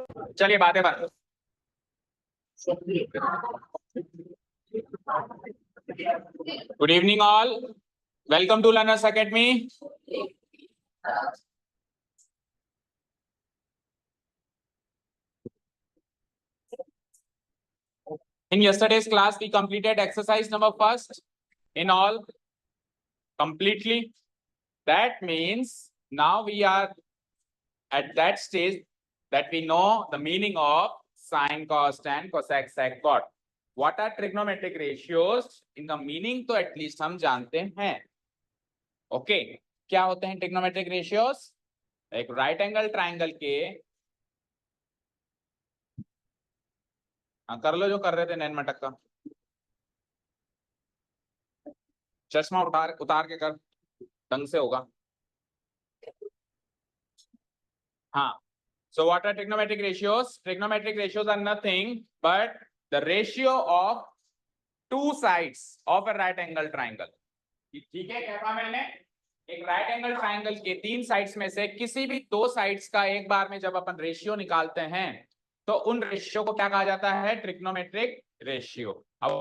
चलिए बातें बंद। Good evening all, welcome to Learners Academy. In yesterday's class, we completed exercise number first in all completely. That means now we are at that stage that we know the meaning of sine, cos, tan, cosec, sec, cot. What are trigonometric ratios? इनका meaning तो at least हम जानते हैं। Okay, क्या होते हैं trigonometric ratios? एक right angle triangle के, कर लो जो कर रहे थे नैन मटक का, चश्मा उतार के कर, ढंग से होगा। हाँ, so what are trigonometric ratios? Trigonometric ratios are nothing but the ratio of two sides of a right angle triangle. ठीक है, क्या कहा मैंने? एक राइट एंगल ट्राइंगल के तीन साइड्स में से किसी भी दो साइड्स का एक बार में जब अपन रेशियो निकालते हैं तो उन रेशियो को क्या कहा जाता है? Trigonometric ratio. अब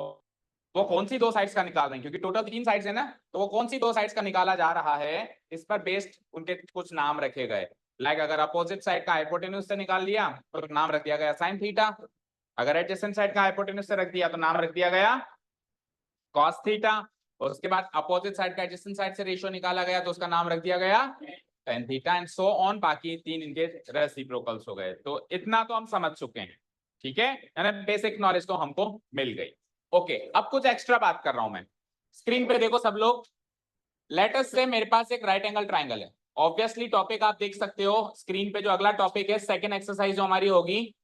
वो कौन सी दो साइड्स का निकाल रहे हैं, क्योंकि टोटल तीन साइड्स है ना, तो वो कौन सी दो साइड्स का निकाला जा रहा है इस पर बेस्ड उनके कुछ नाम रखे गए। लाइक अगर अपोजिट साइड का हाइपोटेन्यूज से निकाल लिया तो नाम रख दिया गया साइन थीटा, अगर एडजेसेंट साइड का हाइपोटेन्यूज से रख दिया तो नाम रख दिया गया कॉस थीटा, और उसके बाद अपोजिट साइड का एडजेसेंट साइड से रेशियो निकाला गया तो उसका नाम रख दिया गया tan theta and so on. बाकी तीन इनके रेसिप्रोकल्स हो गए। तो इतना तो हम समझ चुके हैं, ठीक है, यानी बेसिक नॉलेज तो हमको मिल गई। ओके, अब कुछ एक्स्ट्रा बात कर रहा हूं मैं। स्क्रीन पे देखो सब लोग, लेट अस से मेरे पास एक राइट एंगल ट्राइंगल है। ऑब्वियसली टॉपिक आप देख सकते हो स्क्रीन पे, जो अगला टॉपिक है सेकंड एक्सरसाइज जो हमारी होगी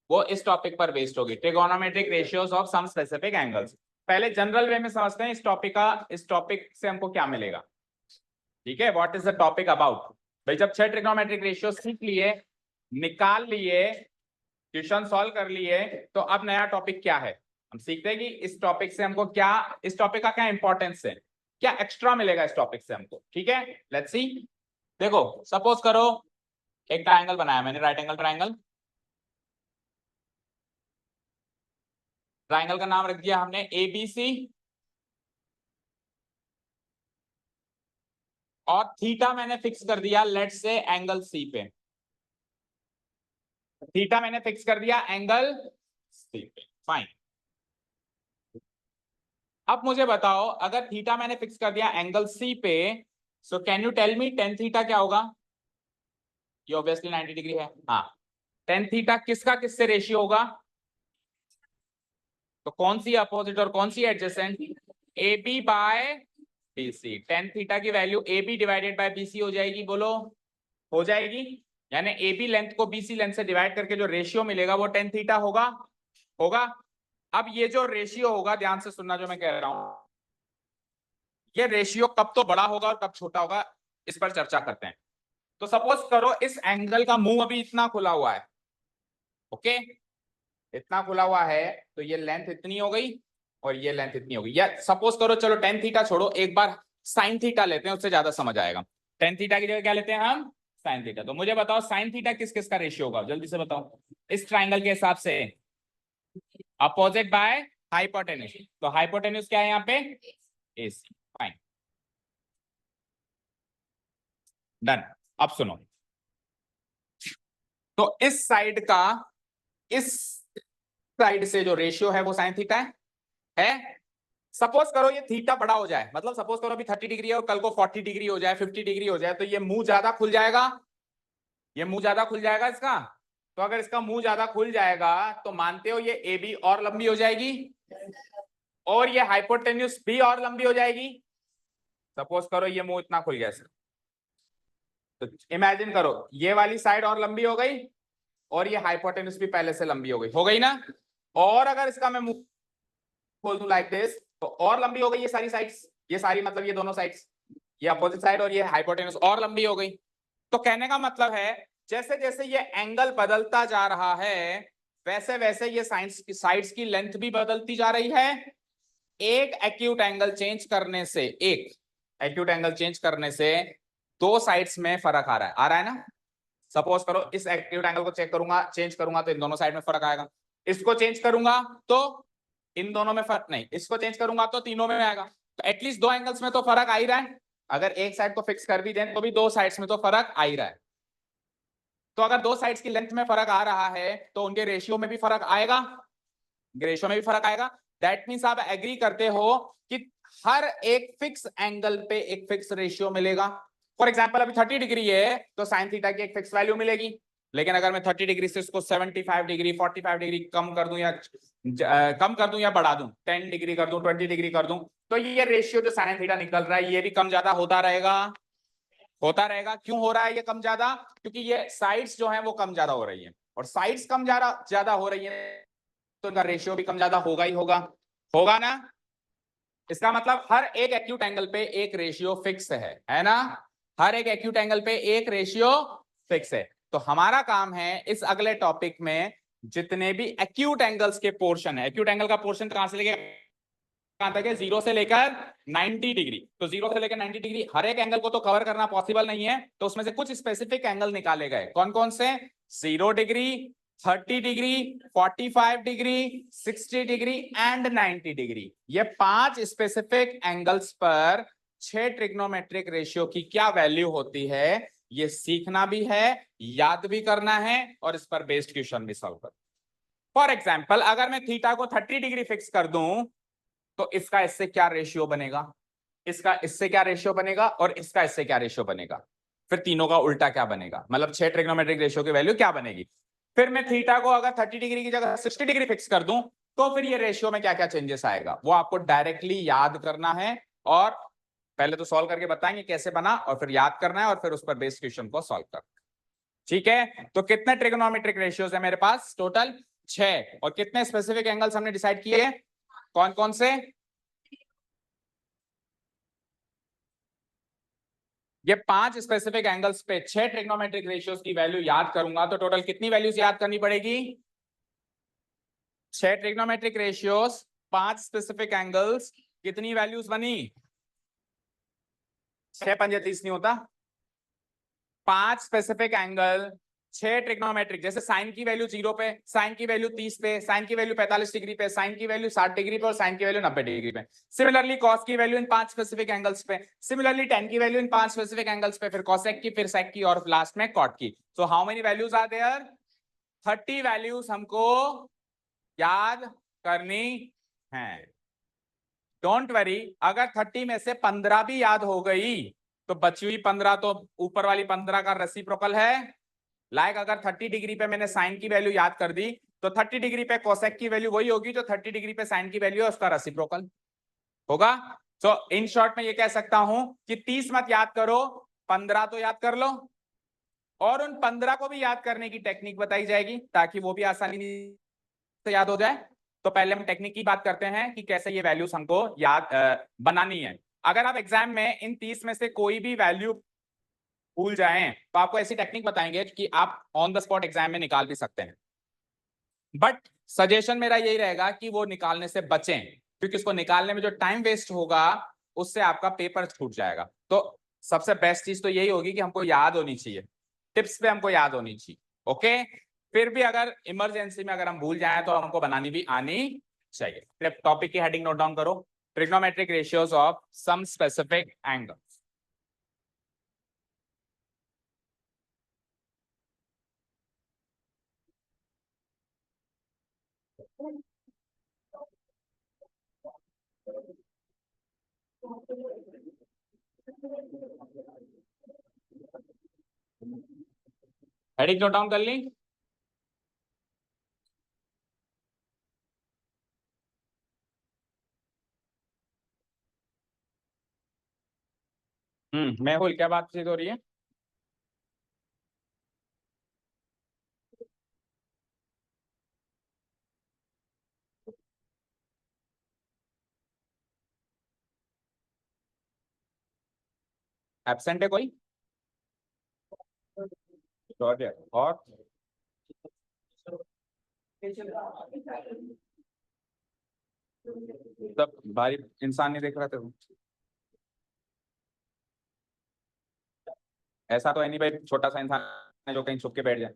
वो इस टॉपिक पर बेस्ड होगी, trigonometric ratios of some specific angles. पहले जनरल वे में समझते हैं इस टॉपिक से हमको क्या मिलेगा। ठीक है, what is the topic about. भाई जब 6 ट्रिगोनोमेट्रिक रेशियो सीख लिए, निकाल लिए, ट्यूशन सॉल्व कर लिए, तो अब नया टॉपिक क्या है, हम सीखते हैं कि इस टॉपिक से हमको क्या, इस टॉपिक का क्या इंपॉर्टेंस है, क्या एक्स्ट्रा मिलेगा इस टॉपिक से हमको। ठीक है, लेट्स सी। देखो सपोज करो एक ट्राइंगल बनाया मैंने, राइट एंगल ट्राइंगल। ट्राइंगल का नाम रख दिया हमने एबीसी, और थीटा मैंने फिक्स कर दिया लेट्स से एंगल सी पे। थीटा मैंने फिक्स कर दिया एंगल सी पे, फाइन। अब मुझे बताओ अगर थीटा मैंने फिक्स कर दिया एंगल सी पे, so can you tell me tan theta क्या होगा? ये ऑब्वियसली 90 डिग्री है। हाँ, टेन थीटा किसका किससे रेशियो होगा? तो कौन सी अपोजिट और कौन सी adjacent? A B by BC. Tan theta की value A B divided by BC हो जाएगी, बोलो हो जाएगी। यानी ए बी लेंथ को बीसी लेंथ से डिवाइड करके जो रेशियो मिलेगा वो टेन थीटा होगा। होगा। अब ये जो रेशियो होगा, ध्यान से सुनना जो मैं कह रहा हूं, ये रेशियो कब तो बड़ा होगा और कब छोटा होगा इस पर चर्चा करते हैं। तो सपोज करो इस एंगल का मुंह अभी इतना खुला हुआ है, ओके, इतना खुला हुआ है, तो ये लेंथ इतनी हो गई और ये लेंथ इतनी हो गई। या सपोज करो, चलो टेन थीटा छोड़ो, एक बार साइन थीटा लेते हैं, उससे ज्यादा समझ आएगा। टेन थीटा की जगह क्या लेते हैं हम? Sine theta. तो मुझे बताओ साइन थीटा किस किस का रेशियो होगा, जल्दी से बताओ इस ट्राइंगल के हिसाब से। अपोजिट बाय हाइपोटेन्यूज, तो हाइपोटेन्यूज क्या है यहाँ पे? AC, fine, done. अब सुनो, तो इस साइड का, इस साइड से जो रेशियो है वो साइन थीटा है। सपोज करो ये थीटा बड़ा हो जाए, मतलब सपोज करो अभी 30 डिग्री है और कल को 40 डिग्री हो जाए, 50 डिग्री हो जाए, तो ये मुंह ज्यादा खुल जाएगा, ये मुंह ज्यादा खुल जाएगा इसका। तो अगर इसका मुंह ज्यादा खुल जाएगा तो मानते हो ये ए बी और लंबी हो जाएगी और ये हाइपोटेन्यूज भी और लंबी हो जाएगी। सपोज करो ये मुंह इतना खुल गया, तो इमेजिन करो ये वाली साइड और लंबी हो गई और ये हाइपोटेन्यूज भी पहले से लंबी हो गई ना। और अगर इसका मैं मुंह खोल दूं लाइक दिस, तो और लंबी हो गई ये सारी साइड्स, ये सारी मतलब ये दोनों साइड्स, ये अपोजिट साइड और ये हाइपोटेन्यूज और लंबी हो गई। तो कहने का मतलब है जैसे जैसे ये एंगल बदलता जा रहा है वैसे वैसे ये साइड्स की लेंथ भी बदलती जा रही है। एक एक्यूट एंगल चेंज करने से, एक एक्यूट एंगल चेंज करने से दो साइड्स में फर्क आ रहा है ना। सपोज करो इस एक्यूट एंगल को चेक करूंगा, चेंज करूंगा तो इन दोनों साइड में फर्क आएगा, इसको चेंज करूंगा तो इन दोनों में फर्क नहीं, इसको चेंज करूंगा तो तीनों में आएगा, तो एटलीस्ट दो एंगल्स में तो फर्क आ ही रहा है। अगर एक साइड को फिक्स कर भी दें तो भी दो साइड्स में तो फर्क आ ही रहा है। तो अगर दो साइड्स की लेंथ में फर्क आ रहा है तो उनके रेशियो में भी फर्क आएगा, रेशियो में भी फर्क आएगा। दैट मींस आप एग्री करते हो कि हर एक फिक्स एंगल पे एक फिक्स रेशियो मिलेगा। फॉर एग्जांपल अभी 30 डिग्री है तो साइन थीटा की एक फिक्स वैल्यू मिलेगी, लेकिन अगर मैं 30 डिग्री से इसको 75 डिग्री 45 डिग्री कम कर दूं या कम कर दूं या बढ़ा दूं, 10 डिग्री कर दूं 20 डिग्री कर दूं, तो ये रेशियो जो साइन थीटा निकल रहा है ये भी कम ज्यादा होता रहेगा, होता रहेगा। क्यों हो रहा है ये कम ज्यादा? क्योंकि ये साइड्स जो है वो कम ज्यादा हो रही है, और साइड्स कम ज्यादा हो रही है तो इनका रेशियो भी कम ज्यादा होगा ही होगा, होगा ना। इसका मतलब हर एक एक्यूट एंगल पे एक रेशियो फिक्स है ना, हर एक एक्यूट एंगल पे एक रेशियो फिक्स है। तो हमारा काम है इस अगले टॉपिक में जितने भी एक्यूट एंगल्स के पोर्शन है, एक्यूट एंगल का पोर्शन कहां से लेके कहां तक है, 0 से लेकर 90 डिग्री, तो 0 से लेकर 90 डिग्री हर एक एंगल को तो कवर करना पॉसिबल नहीं है, तो उसमें से कुछ स्पेसिफिक एंगल निकाले गए। कौन कौन से? 0 degree, 30 degree, 45 degree, 60 degree and 90 degree. ये 5 स्पेसिफिक एंगल्स पर 6 ट्रिग्नोमेट्रिक रेशियो की क्या वैल्यू होती है ये सीखना भी है, याद भी करना है, और इस पर बेस्ड क्वेश्चन भी सॉल्व कर। फॉर एग्जाम्पल अगर मैं थीटा को 30 डिग्री फिक्स कर दूं तो इसका इससे क्या रेशियो बनेगा, इसका इससे क्या रेशियो बनेगा, और इसका इससे क्या रेशियो बनेगा, फिर तीनों का उल्टा क्या बनेगा, मतलब 6 ट्रिग्नोमेट्रिक रेशियो की वैल्यू क्या बनेगी। फिर मैं थीटा को अगर 30 डिग्री की जगह 60 डिग्री फिक्स कर दूं तो फिर ये रेशियो में क्या क्या चेंजेस आएगा वो आपको डायरेक्टली याद करना है, और पहले तो सॉल्व करके बताएंगे कैसे बना, और फिर याद करना है, और फिर उस पर बेस्ड क्वेश्चन को सॉल्व करना। ठीक है, तो कितने ट्रिग्नोमेट्रिक रेशियोज है मेरे पास? टोटल 6। और कितने स्पेसिफिक एंगल्स हमने डिसाइड किए? कौन कौन से? ये 5 स्पेसिफिक एंगल्स पे 6 ट्रिग्नोमेट्रिक रेशियोज की वैल्यू याद करूंगा तो टोटल कितनी वैल्यूज याद करनी पड़ेगी? 6 ट्रिग्नोमेट्रिक रेशियोज, 5 स्पेसिफिक एंगल्स, कितनी वैल्यूज बनी? 6 पंजे 30 नहीं होता, 5 स्पेसिफिक एंगल, 6 ट्रिग्नोमेट्रिक, जैसे साइन की वैल्यू 0 पे, साइन की वैल्यू 30 पे, साइन की वैल्यू 45 डिग्री पे, साइन की वैल्यू 60 डिग्री पे, और साइन की वैल्यू 90 डिग्री पे। सिमिलरली कॉस की वैल्यू इन 5 स्पेसिफिक एंगल्स पे, सिमिलरली टेन की वैल्यू इन 5 स्पेसिफिक एंगल्स पे, फिर कॉसेक की, फिर सेक की, और लास्ट में कॉट की। So how many values are there? 30 values हमको याद करनी है। डोंट वरी, अगर 30 में से 15 भी याद हो गई तो बची हुई 15 तो ऊपर वाली 15 का रेसिप्रोकल है। लाइक अगर 30 डिग्री पे मैंने साइन की वैल्यू याद कर दी तो 30 डिग्री पे कोसेक की वैल्यू वही होगी जो 30 डिग्री पे साइन की वैल्यू है, उसका रेसिप्रोकल होगा। सो इन शॉर्ट में ये कह सकता हूं कि 30 मत याद करो, 15 तो याद कर लो, और उन 15 को भी याद करने की टेक्निक बताई जाएगी ताकि वो भी आसानी से याद हो जाए। तो पहले हम टेक्निक की बात करते हैं कि कैसे ये वैल्यूज हमको याद बनानी है। अगर आप एग्जाम में इन 30 में से कोई भी वैल्यू भूल जाएं तो आपको ऐसी टेक्निक बताएंगे कि आप ऑन द स्पॉट एग्जाम में निकाल भी सकते हैं, बट सजेशन मेरा यही रहेगा कि वो निकालने से बचें, क्योंकि उसको निकालने में जो टाइम वेस्ट होगा उससे आपका पेपर छूट जाएगा। तो सबसे बेस्ट चीज तो यही होगी कि हमको याद होनी चाहिए, टिप्स पे हमको याद होनी चाहिए। ओके, फिर भी अगर इमरजेंसी में अगर हम भूल जाएं तो हमको बनानी भी आनी चाहिए। टॉपिक की हेडिंग नोट डाउन करो, trigonometric ratios of some specific angle. Heading note down कर ली? मैं हूँ, क्या बातचीत हो रही है? एब्सेंट है कोई? और सब भारी इंसान नहीं देख रहा था? ऐसा तो है नहीं भाई, छोटा सा इंसान जो कहीं छुप के बैठ जाए।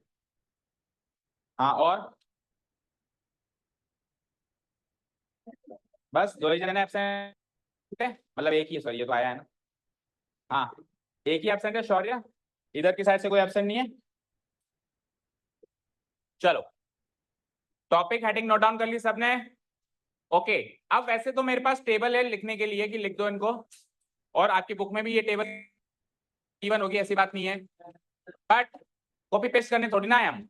हाँ और बस दो ही जने एब्सेंट है, मतलब एक ही, सॉरी ये तो आया है ना। हाँ एक ही एब्सेंट है शौर्य, इधर की साइड से कोई एब्सेंट नहीं है। चलो टॉपिक हेडिंग नोट डाउन कर ली सबने। ओके अब वैसे तो मेरे पास टेबल है लिखने के लिए कि लिख दो इनको, और आपकी बुक में भी ये टेबल इवन होगी, ऐसी बात नहीं है, बट कॉपी पेस्ट करने थोड़ी ना है हम,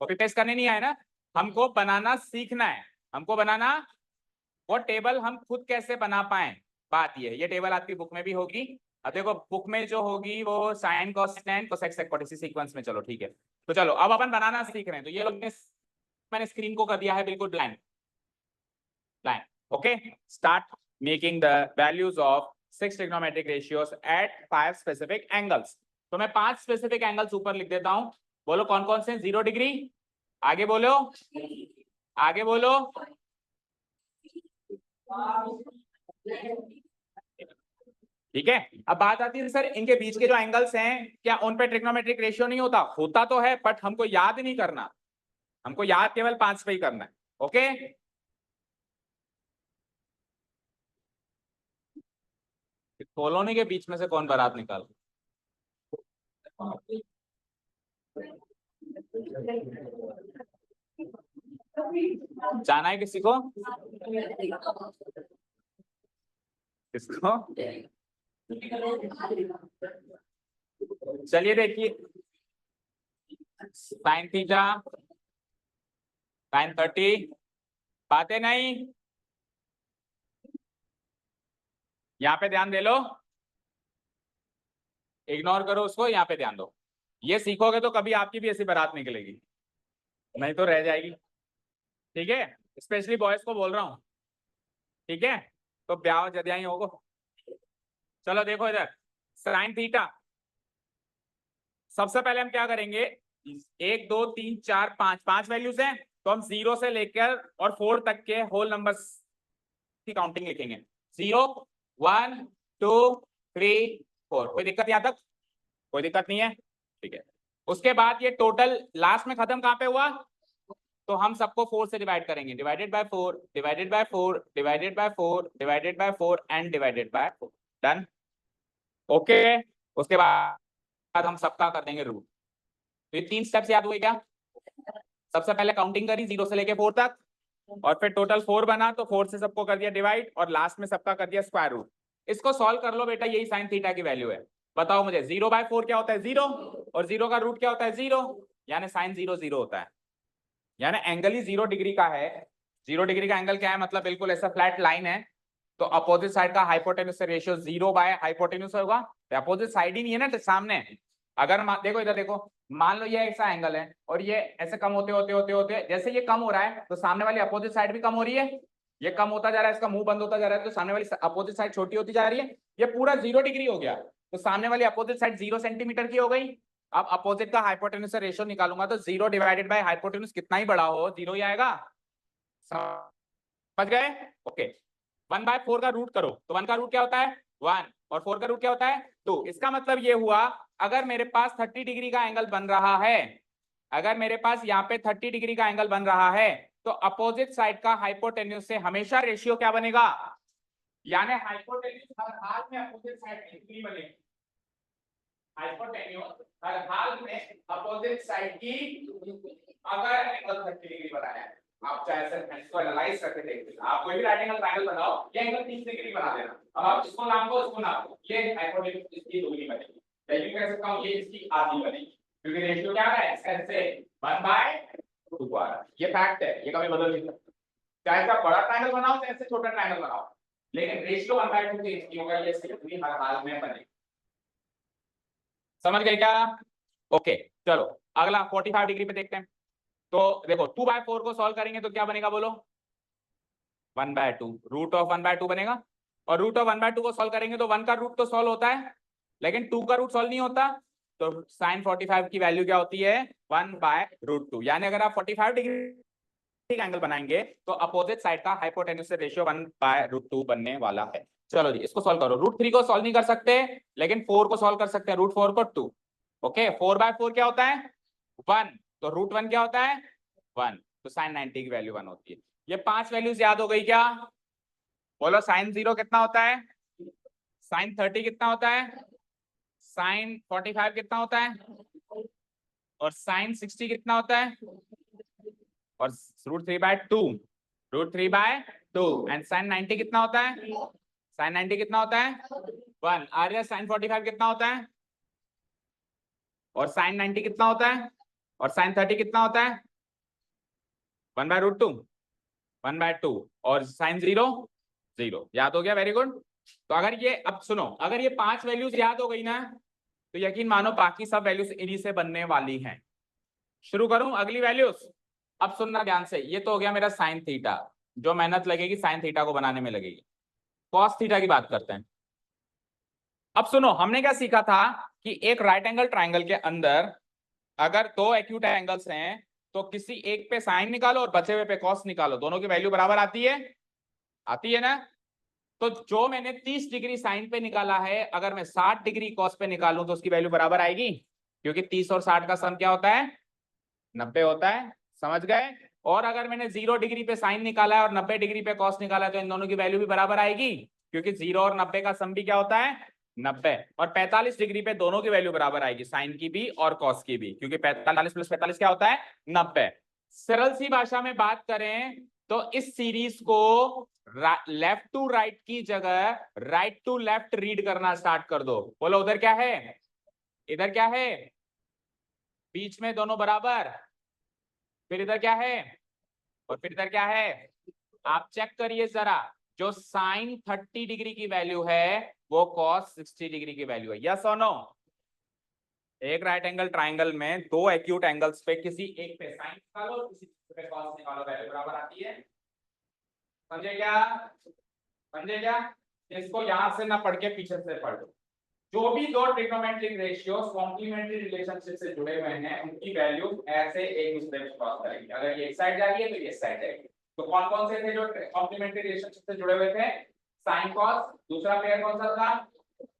कॉपी पेस्ट करने नहीं आए ना, हमको बनाना सीखना है। हमको बनाना वो टेबल हम खुद कैसे बना पाए, बात ये टेबल आपकी बुक में भी होगी। अब देखो बुक में जो होगी वो साइन कोसाइन कोसेक सेक इसी सीक्वेंस में, चलो ठीक है। तो चलो अब अपन बनाना सीख रहे हैं, तो ये लोग मैंने स्क्रीन को कर दिया है बिल्कुल blank blank. Okay start making the values of 6 trigonometric ratios at 5 specific angles. तो मैं 5 स्पेसिफिक एंगल्स ऊपर लिख देता हूं, बोलो कौन कौन से? 0 डिग्री, आगे बोलो, आगे बोलो, ठीक है। अब बात आती है सर इनके बीच के जो एंगल्स हैं क्या उन पे ट्रिग्नोमेट्रिक रेशियो नहीं होता? होता तो है बट हमको याद नहीं करना, हमको याद केवल 5 पे ही करना है। ओके कॉलोनी के बीच में से कौन बारात निकाल, जाना है किसी को? किसको? चलिए देखिए, साइन थीटा, साइन 30, बातें नहीं, यहाँ पे ध्यान दे लो, इग्नोर करो उसको, यहाँ पे ध्यान दो। ये सीखोगे तो कभी आपकी भी ऐसी बारात निकलेगी, नहीं तो रह जाएगी, ठीक है। स्पेशली बॉयज को बोल रहा हूँ, ठीक है, तो ब्याह जदिया ही होगा। चलो देखो इधर, साइन थीटा, सबसे पहले हम क्या करेंगे, 1 2 3 4 5 5 वैल्यूज हैं, तो हम 0 से लेकर और 4 तक के होल नंबर्स की काउंटिंग लिखेंगे। 0 1 2 3 4, कोई दिक्कत यहाँ तक? कोई दिक्कत नहीं है, ठीक है। उसके बाद ये टोटल लास्ट में खत्म कहाँ पे हुआ, तो हम सबको 4 से डिवाइड करेंगे, divided by 4 divided by 4 divided by 4 divided by 4 and divided by 4, done. Okay उसके बाद हम सबका कर देंगे रूट। तो ये 3 स्टेप्स याद हुए क्या? सबसे पहले काउंटिंग करी 0 से लेके 4 तक, और फिर टोटल 4 बना तो 4 से सबको कर दिया डिवाइड, और लास्ट में सबका कर दिया स्क्वायर रूट। इसको सॉल्व कर लो बेटा, यही साइन थीटा की वैल्यू है। बताओ मुझे 0/4 क्या होता है? 0, और 0 का रूट क्या होता है? 0, यानी साइन 0 0 होता है, यानी एंगल ही 0 डिग्री का है। 0 डिग्री का एंगल क्या है, मतलब बिल्कुल ऐसा फ्लैट लाइन है, तो अपोजिट साइड का हाइपोटेन्यूज से रेशियो 0 बाय हाइपोटेन्यूज होगा। अपोजिट साइड ही नहीं है ना सामने। अगर देखो इधर देखो, मान लो ये ऐसा एंगल है और ये ऐसे कम होते होते होते होते जैसे ये कम हो रहा है तो सामने वाली अपोजिट साइड भी कम हो रही है, ये कम होता जा रहा है, इसका मुंह बंद होता जा रहा है, तो सामने वाली अपोजिट साइड छोटी होती जा रही है। ये पूरा 0 डिग्री हो गया, तो सामने वाली अपोजिट साइड 0 सेंटीमीटर की हो गई। अब अपोजिट का हाइपोटेन्यूज से रेशियो निकालूंगा तो 0 डिवाइडेड बाय हाइपोटेन्यूज कितना ही बड़ा हो 0 ही आएगा, समझ गए? ओके 1/4 का रूट करो, तो 1 का रूट क्या होता है? 1, और 4 का रूट क्या होता है? 2। इसका मतलब ये हुआ अगर मेरे पास 30 डिग्री का एंगल बन रहा है, अगर मेरे पास यहाँ पे 30 डिग्री का एंगल बन रहा है, तो अपोजिट साइड का हाइपोटेन्यूज से हमेशा रेशियो क्या बनेगा, यानी हाइपोटेन्यूज हर हाल में अपोजिट साइड की बनेगी, हाइपोटेन्यूज हर हाल में अपोजिट साइड की, अगर एंगल 30 डिग्री बनाया है, आप चाहे सर इसको एनालाइज करके देखिए, आप कोई भी राइट एंगल ट्रायंगल बनाओ, ये एंगल 30 डिग्री बना देना। अब आप इसको नाम दो, इसको नाम दो, ये हाइपोटेन्यूज इसकी दोगुनी बनेगी, या यूं कह सकता हूं ये इसकी आधी बनेगी, क्योंकि रेशियो क्या है ऐसे 1/2 आ रहा है। ये फैक्ट है, ये कभी बदल नहीं सकता, चाहे इसका बड़ा ट्रायंगल बनाओ चाहे इससे छोटा ट्रायंगल बनाओ, लेकिन रेशियो 1/2 से इसकी होगा, ये इसकी हर हाल में बनेगी। समझ गए क्या? ओके चलो अगला 45 डिग्री पे देखते हैं। तो देखो 2/4 को सॉल्व करेंगे तो क्या बनेगा बोलो, 1/2, रूट ऑफ 1/2 बनेगा, और रूट ऑफ 1/2 को सॉल्व करेंगे तो 1 का रूट तो सॉल्व होता है, लेकिन 2 का रूट सॉल्व नहीं होता, तो साइन 45 की वैल्यू क्या होती है? 1/√2। यानी अगर आप 45 डिग्री का एंगल बनाएंगे तो अपोजिट साइड का हाइपोटेन्यूज से रेशियो 1/√2 बनने वाला है। चलो जी इसको सॉल्व करो, √3 को सॉल्व नहीं कर सकते, लेकिन 4 को सॉल्व कर सकते हैं, √4 को 2। ओके 4/4 क्या होता है 1, तो √1 क्या होता है 1, तो sin 90 की वैल्यू 1 होती है। ये 5 वैल्यूज याद हो गई क्या? बोलो sin 0 कितना होता है, sin 30 कितना होता है, sin 45 कितना होता है, और sin 60 कितना होता है, और √3/2, √3/2 एंड sin 90 कितना होता है, sin 90 कितना होता है 1। आर्य sin 45 कितना होता है, और sin 90 कितना होता है, और sin 30 कितना होता है 1/√2, 1/2, और sin 0 0। याद हो गया, वेरी गुड। तो अगर ये, अब सुनो, अगर ये 5 वैल्यूज याद हो गई ना, तो यकीन मानो बाकी सब वैल्यूज इन्हीं से बनने वाली हैं। शुरू करूं अगली वैल्यूज? अब सुनना ध्यान से, ये तो हो गया मेरा sin थीटा, जो मेहनत लगेगी sin थीटा को बनाने में लगेगी। cos थीटा की बात करते हैं। अब सुनो, हमने क्या सीखा था कि एक राइट एंगल ट्राइंगल के अंदर अगर दो एक्यूट एंगल्स हैं, तो किसी एक पे साइन निकालो और बचे हुए पे कॉस निकालो, दोनों की वैल्यू बराबर आती है, आती है ना? तो जो मैंने 30 डिग्री साइन पे निकाला है, अगर मैं 60 डिग्री कॉस पे निकालूं तो उसकी वैल्यू बराबर आएगी, क्योंकि 30 और 60 का सम क्या होता है 90 होता है। समझ गए? और अगर मैंने 0 डिग्री पे साइन निकाला है और 90 डिग्री पे कॉस निकाला है, तो इन दोनों की वैल्यू भी बराबर आएगी, क्योंकि 0 और 90 का सम भी क्या होता है 90। और 45 डिग्री पे दोनों की वैल्यू बराबर आएगी, साइन की भी और कॉस की भी, क्योंकि 45 + 45 क्या होता है 90। सरल सी भाषा में बात करें तो इस सीरीज को लेफ्ट टू राइट की जगह राइट टू लेफ्ट रीड करना स्टार्ट कर दो। बोलो उधर क्या है, इधर क्या है, बीच में दोनों बराबर, फिर इधर क्या है, और फिर इधर क्या है। आप चेक करिए जरा, जो साइन 30 डिग्री की वैल्यू है वो कॉस 60 डिग्री की वैल्यू है, यस और नो? एक राइट एंगल ट्राइंगल में दो एक्यूट एंगल्स पे किसी एक पे साइन निकालो, किसी पे कॉस निकालो, वैल्यू बराबर आती है। समझे क्या, समझे क्या? इसको यहां से ना पढ़ के पीछे से पढ़ लो। जो भी दो ट्रिग्नोमेट्रिक रेशियोस कॉम्प्लीमेंट्री रिलेशनशिप से जुड़े हुए हैं, उनकी वैल्यू ऐसे एक दूसरे में क्रॉस करेंगी। अगर ये एक साइड जा रही है तो ये साइड जाएगी। तो कौन कौन से थे जो कॉम्प्लीमेंट्री रिलेशनशिप से जुड़े हुए थे? साइन कॉस, दूसरा पेयर कौन सा था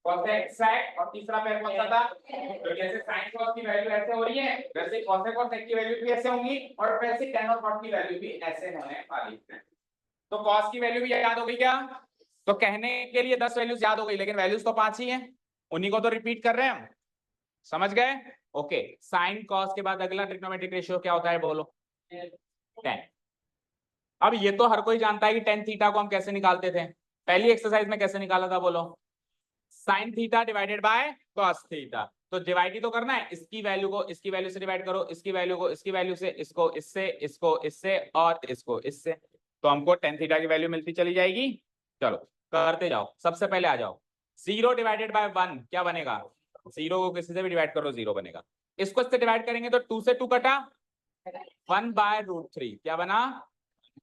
कोसेक साइड, और तीसरा पेयर कौन सा था? तो जैसे साइन कॉस की वैल्यू ऐसे हो रही है, वैसे कोसेक और सेक की वैल्यू भी ऐसे होंगी, और वैसे tan और cot की वैल्यू भी ऐसे होने वाली है। तो कॉस की वैल्यू भी याद हो गई क्या? तो कहने के लिए 10 वैल्यूज याद हो गई, लेकिन वैल्यूज तो 5 ही हैं, उन्हीं को तो रिपीट कर रहे हैं हम। समझ गए? ओके, साइन कॉस के बाद अगला ट्रिग्नोमेट्रिक रेशियो क्या होता है बोलो? 10। अब ये तो हर कोई जानता है कि tan थीटा को हम कैसे निकालते थे, पहली एक्सरसाइज में कैसे निकाला था बोलो? Sine theta divided by cos theta. तो डिवाइड ही तो करना है, इसकी वैल्यू को इसकी वैल्यू से डिवाइड करो, इसकी वैल्यू को इसकी वैल्यू से, इसको इससे, इसको इससे, और इसको इससे, तो हमको tan थीटा की वैल्यू मिलती चली जाएगी। चलो करते जाओ, सबसे पहले आ जाओ, 0 डिवाइडेड बाय 1 क्या बनेगा? 0 को किसी से भी डिवाइड करो 0 बनेगा। इसको इससे डिवाइड करेंगे तो 2 से 2 कटा, 1/√3 क्या बना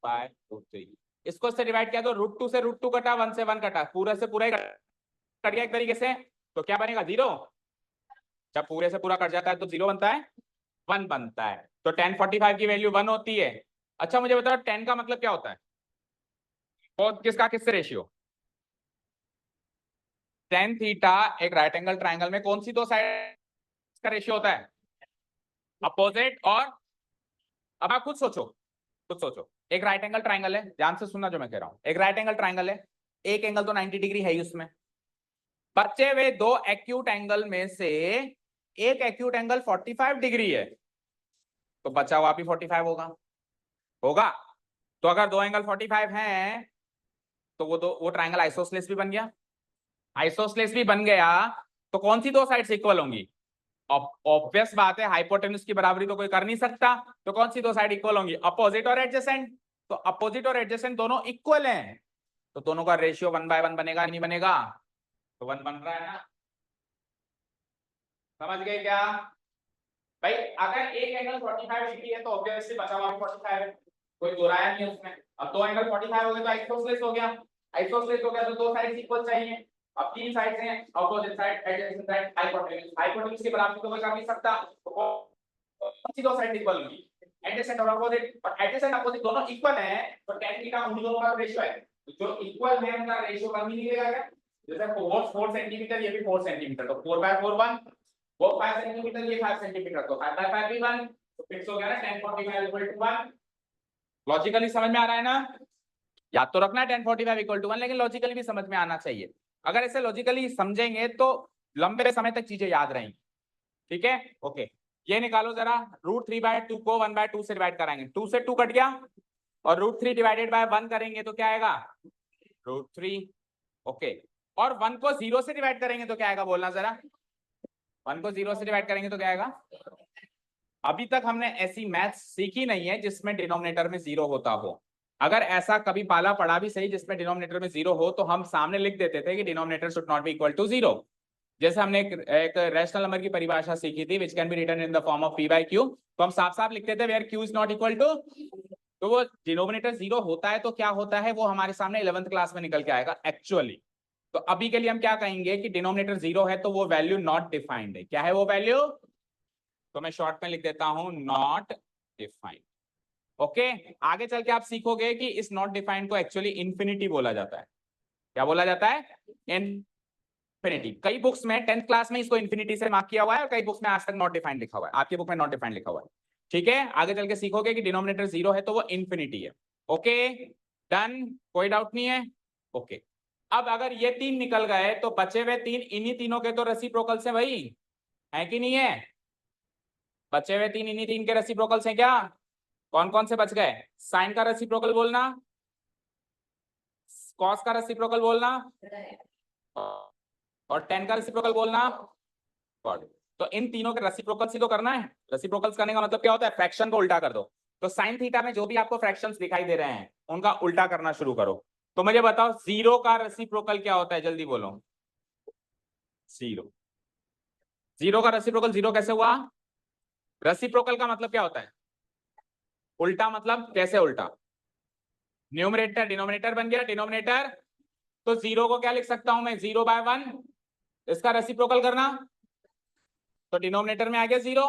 1/√3। इसको इससे डिवाइड किया तो √2 से √2 कटा, 1 से 1 कटा, पूरा से पूरा ही कट गया एक तरीके से, तो क्या बनेगा 0। जब पूरे से पूरा कट जाता है तो 0 बनता है, 1 बनता है। तो tan 45 की वैल्यू 1 होती है। अच्छा मुझे बताओ tan का मतलब क्या होता है, वो किसका किससे रेशियो? tan थीटा एक राइट एंगल ट्राइंगल में कौन सी दो साइड का रेशियो होता है? अपोजिट और, अब आप खुद सोचो, खुद सोचो, एक राइट एंगल ट्राइंगल है, ध्यान से सुनना जो मैं कह रहा हूं, एक राइट एंगल ट्राइंगल है, एक एंगल तो 90 डिग्री है ही उसमें, बचे हुए दो एक्यूट एंगल में से एक एक्यूट एंगल 45 डिग्री है, तो बचा हुआ भी 45 होगा, होगा। तो अगर दो एंगल 45 हैं तो वो ट्राइंगल आइसोसेलेस भी बन गया, आइसोसेलेस भी बन गया, तो कौन सी दो साइड्स इक्वल होंगी? ऑब्वियस बात है, हाइपोटेन्यूज की बराबरी तो कोई कर नहीं सकता, तो कौन सी दो साइड इक्वल होंगी? अपोजिट और एडजेसेंट। तो अपोजिट और एडजेसेंट दोनों इक्वल हैं, तो दोनों का रेशियो 1/1 बनेगा नहीं बनेगा? तो 1 बन रहा है ना। समझ गए क्या भाई? अगर एक एंगल 45 डिग्री है तो ऑब्वियसली बचा हुआ भी 45 है, कोई दो राय नहीं है उसमें। अब दो एंगल 45 हो गए तो आइसोसेलेस हो गया, आइसोसेलेस हो गया तो दो साइड्स इक्वल चाहिए। अब तीन साइड्स हैं, opposite side, adjacent side, hypotenuse, hypotenuse की बराबरी तो कोई कर नहीं सकता, तो कौन सी दो साइड इक्वल होंगी? एडजेसेंट और अपोजिट, और एडजेसेंट अपोजिट दोनों इक्वल हैं, तो tan थीटा उन दोनों का रेशियो है, तो जो इक्वल है उनका रेशियो कम ही निकलेगा क्या? जैसे 4 सेंटीमीटर, ये भी 4 सेंटीमीटर, तो 4/4 1, वो 5 सेंटीमीटर, ये 5 सेंटीमीटर, तो 5 बाय 5 भी 1, तो फिक्स हो गया ना 1045 इक्वल टू 1। लॉजिकली समझ में आ रहा है ना? याद तो रखना है 1045 इक्वल टू 1, लेकिन लॉजिकली भी समझ में आना चाहिए। अगर ऐसे लॉजिकली समझेंगे तो लंबे समय तक चीजें याद रहेंगी। ठीक है, ओके। ये निकालो जरा, √3/2 को 1/2 से डिवाइड कराएंगे, 2 से 2 कट गया, और √3 डिवाइडेड बाय 1 करेंगे तो क्या आएगा? √3। ओके, और 1 को 0 से डिवाइड करेंगे तो क्या आएगा, बोलना जरा। 1 को 0 से डिवाइड करेंगे तो क्या आएगा? अभी तक हमने ऐसी मैथ्स सीखी नहीं है जिसमें डिनोमिनेटर में 0 होता हो। अगर ऐसा कभी पाला पड़ा भी सही जिसमें डिनोमिनेटर में 0 हो, तो हम सामने लिख देते थे कि denominator should not be equal to 0। जैसे हमने एक रैशनल नंबर की परिभाषा सीखी थी, which can be written in the form of p/q, तो हम साफ साफ लिखते थे where q is not equal to, तो वो डिनोमिनेटर 0 होता है तो क्या होता है, वो हमारे सामने 11th क्लास में निकल के आएगा एक्चुअली। तो अभी के लिए हम क्या कहेंगे कि डिनोमिनेटर 0 है तो वो वैल्यू नॉट डिफाइंड है। क्या है वो वैल्यू? तो मैं शॉर्ट में लिख देता हूं नॉट डिफाइंड। ओके, आगे चल के आप सीखोगे कि इस नॉट डिफाइंड को एक्चुअली इंफिनिटी बोला जाता है। क्या बोला जाता है? इंफिनिटी। कई बुक्स में 10th क्लास में इसको इंफिनिटी से मार्क किया हुआ है, और कई बुक्स में आज तक नॉट डिफाइंड लिखा हुआ है। आपकी बुक में नॉट डिफाइंड लिखा हुआ है। ठीक है, आगे चल के सीखोगे कि डिनोमिनेटर 0 है तो वो इंफिनिटी है। ओके डन, कोई डाउट नहीं है? ओके, अब अगर ये 3 निकल गए तो बचे हुए 3 इन्हीं तीनों के तो रेसिप्रोकल से भाई, है कि नहीं है? बचे हुए 3 इन्हीं 3 के रेसिप्रोकल से। क्या कौन कौन से बच गए? साइन का रेसिप्रोकल बोलना, कॉस का रेसिप्रोकल बोलना, और टेन का रेसिप्रोकल बोलना, कॉट। तो इन तीनों के रेसिप्रोकल्स ही तो करना है। रेसिप्रोकल्स करने का मतलब क्या होता है? फ्रैक्शन को उल्टा कर दो। तो साइन थीटा में जो भी आपको फ्रैक्शंस दिखाई दे रहे हैं उनका उल्टा करना शुरू करो। तो मुझे बताओ 0 का रेसिप्रोकल क्या होता है, जल्दी बोलो। 0, 0 का रेसिप्रोकल 0 कैसे हुआ? रेसिप्रोकल का मतलब क्या होता है? उल्टा। मतलब कैसे उल्टा? न्यूमरेटर डिनोमिनेटर बन गया, डिनोमिनेटर, तो 0 को क्या लिख सकता हूं मैं? 0/1, इसका रेसिप्रोकल करना, तो डिनोमिनेटर में आ गया 0।